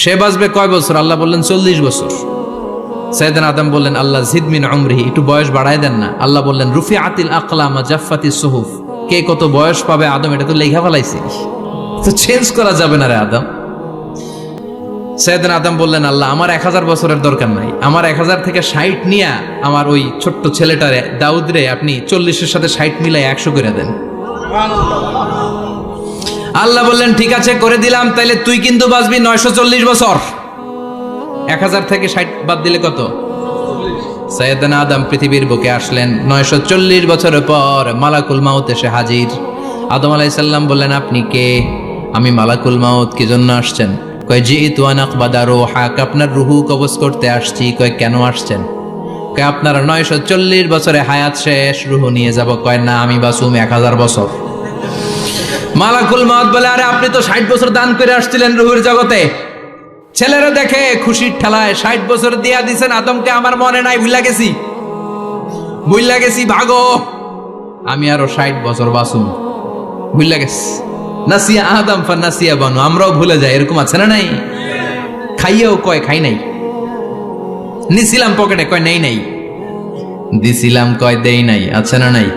সে বাঁচবে কয় বছর? আল্লাহ বললেন 40 বছর। সাইয়েদনা আদম বললেন আল্লাহ জিদ মিন উমরিহি, একটু বয়স বাড়ায় দেন না। আল্লাহ বললেন রুফিআতিল আকলাম ওয়া জাফফাতিস সুহুফ, কে কত বয়স পাবে আদম এটা তো লেখা ফেলাইছিস, তো চেঞ্জ করা যাবে না রে আদম। সাইয়েদনা আদম বললেন আল্লাহ আমার 1000 বছরের দরকার নাই, আমার 1000 থেকে 60 নিয়ে আমার ওই ছোট্ট ছেলেটারে দাউদ রে আপনি 40-এর সাথে 60 মিলাই 100 করে দেন। আল্লাহ বললেন ঠিক আছে করে দিলাম, তাইলে তুই কিন্তু বাঁচবি 940 বছর। 1000 থেকে 60 বাদ দিলে কত? সাইয়েদনা আদম পৃথিবীর বুকে আসলেন 940 বছরের পর। মালাকুল মাউত এসে হাজির। আদম আলাইহিস সালাম বললেন আপনি কে? আমি মালাকুল মাউত। কি জন্য আসছেন? কয় জিইতু আন আকবাদা রূহাক, আপনার রূহু কবজ করতে আসছি। কয় কেন আসছেন? কয় আপনার 940 বছরে হায়াত শেষ, রূহু নিয়ে যাব। কয় না আমি বাঁচুম 1000 বছর। মালাকুল মাউত বলে আরে আপনি তো 60 বছর দান করে আসছিলেন রূহের জগতে। ছেলেরা দেখে খুশির ঠেলায় 60 বছর দিয়া দিছেন আদমকে, আমার মনে নাই, ভুলা গেছি ভাগো, আমি আরো 60 বছর বাঁচুম। ভুলে গেছে। নাসিয়া আদম ফানাসিয়া বানু, আমরাও ভুলে যাই, এরকম আছে না নাই? খাইয়েও কয় খাই নাই, নিছিলাম পকেটে কয় নেই নাই, দিছিলাম কয় দেই নাই, আছে না নাই?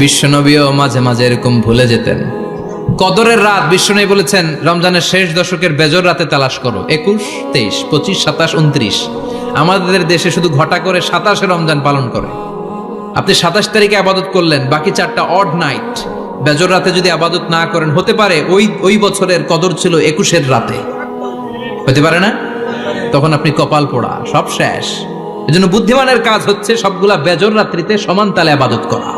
বিশ্বনবীও মাঝে মাঝে এরকম ভুলে যেতেন। কদরের রাত বিশ্বনবী বলেছেন রমজানের শেষ দশকের বেজর রাতে তালাশ করো। 21, 23, 25, 27, 29। আমাদের দেশে শুধু ঘটা করে 27 রমজান পালন করে। আপনি 27 তারিখে আবাদত করলেন, বাকি 4টা অড নাইট বেজর রাতে যদি আবাদত না করেন, হতে পারে ওই বছরের কদর ছিল 21 রাতে, হতে পারে না? তখন আপনি কপাল পোড়া, সব শেষ। এজন্য বুদ্ধিমানের কাজ হচ্ছে সবগুলা বেজর রাত্রিতে সমান তালে আবাদত করা।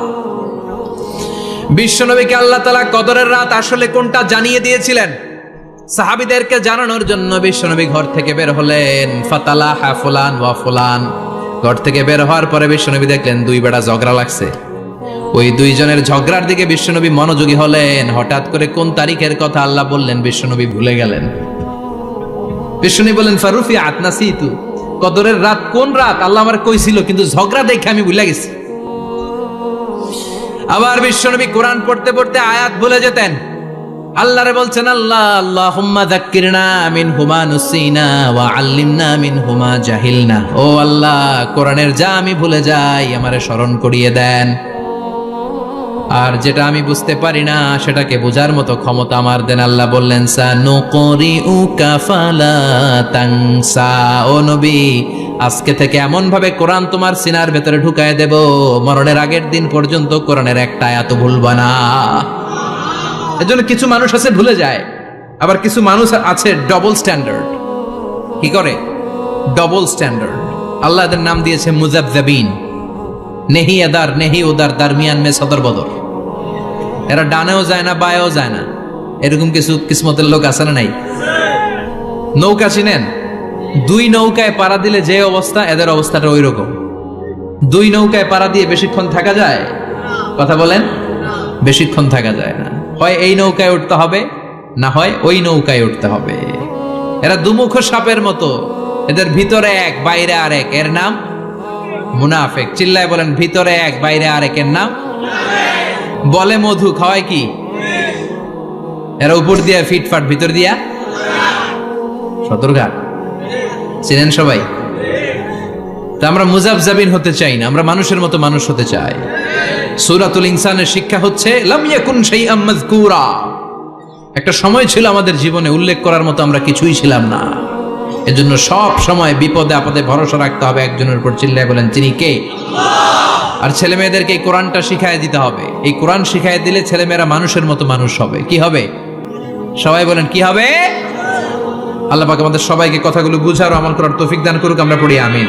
বিশ্বনবীকে আল্লাহ তাআলা কদরের রাত আসলে কোনটা জানিয়ে দিয়েছিলেন, সাহাবীদেরকে জানানোর জন্য বিশ্বনবী ঘর থেকে বের হলেন। ফাতালাহা ফুলান ওয়া ফুলান। ঘর থেকে বের হওয়ার পরে বিশ্বনবী দেখলেন দুই বেড়া ঝগড়া লাগছে। ওই দুইজনের ঝগড়ার দিকে বিশ্বনবী মনোযোগী হলেন। হঠাৎ করে কোন তারিখের কথা আল্লাহ বললেন বিশ্বনবী ভুলে গেলেন। বিশ্বনবী বললেন ফারুফি আতনাসিতু, কদরের রাত কোন রাত আল্লাহ আমার কইছিল, কিন্তু ঝগড়া দেখে আমি ভুলে গেছি। আবার বিশ্বনবী কোরআন পড়তে পড়তে আয়াত ভুলে যেতেন। আল্লাহরে বলছেন আল্লাহ আল্লাহুম্মা যাক্কিরনা মিনহুমা নুসিনা ওয়া আল্লিমনা মিনহুমা জাহিলনা। ও আল্লাহ, কোরআনের যা আমি ভুলে যাই আমারে স্মরণ করিয়ে দেন, আর যেটা আমি বুঝতে পারি না সেটাকে বোঝার মতো ক্ষমতা আমার দেন। আল্লাহ বললেন সানুকরিউকা ফালা তানসা। ও নবী, আজকে থেকে এমন ভাবে কোরআন তোমার সিনার ভেতরে ঢুকায় দেব, মরণের আগের দিন পর্যন্ত কোরআনের একটা আয়াত ভুলবা না। এজন্য কিছু মানুষ আছে ভুলে যায়, আবার কিছু মানুষ আছে ডবল স্ট্যান্ডার্ড। কি করে? Double standard. আল্লাহ এদের নাম দিয়েছে মুজাবজাবিন। নেহি আদার নেহি উদার, দারমিয়ান মে সদর বদর। এরা ডানেও যায় না বায়েও যায় না, এরকম কিছু কিসমতের লোক আছে না নাই? নৌকা চিনেন? দুই নৌকায় পাড়া দিলে যে অবস্থা, এদের অবস্থাটা ওই রকম। দুই নৌকায় পাড়া দিয়ে বেশিক্ষণ থাকা যায়? কথা বলেন, বেশিক্ষণ থাকা যায় না। হয় এই নৌকায় উঠতে হবে, না হয় ওই নৌকায় উঠতে হবে। এরা দুমুখ সাপের মতো, এদের ভিতরে এক বাইরে আরেক, এর নাম মুনাফিক। চিল্লায় বলেন ভিতরে এক বাইরে আরেক, এর নাম বলে মধু, খাওয়ায় কি? এরা উপর দিয়া ফিটফাট, ভিতর দিয়া সতর্ঘাট। চিনেন সবাই? তা আমরা মুজাবজাবিন হতে চাই না, আমরা মানুষের মতো মানুষ হতে চাই। সূরাতুল ইনসানের শিক্ষা হচ্ছে লাম ইয়াকুন শাইআম মাযকুরা। একটা সময় ছিল আমাদের জীবনে উল্লেখ করার মতো আমরা কিছুই ছিলাম না। এজন্য সব সময় বিপদে আপদে ভরসা রাখতে হবে একজনের উপর। চিল্লায় বলেন তিনি কে? আর ছেলে মেয়েদেরকে এই কোরআনটা শিখায় দিতে হবে। এই কোরআন শিখায় দিলে ছেলেমেয়েরা মানুষের মতো মানুষ হবে। কি হবে? সবাই বলেন কি হবে? আল্লাহ পাক আমাদের সবাইকে কথাগুলো বুঝার ও আমল করার তৌফিক দান করুক। আমরা পড়ি আমিন।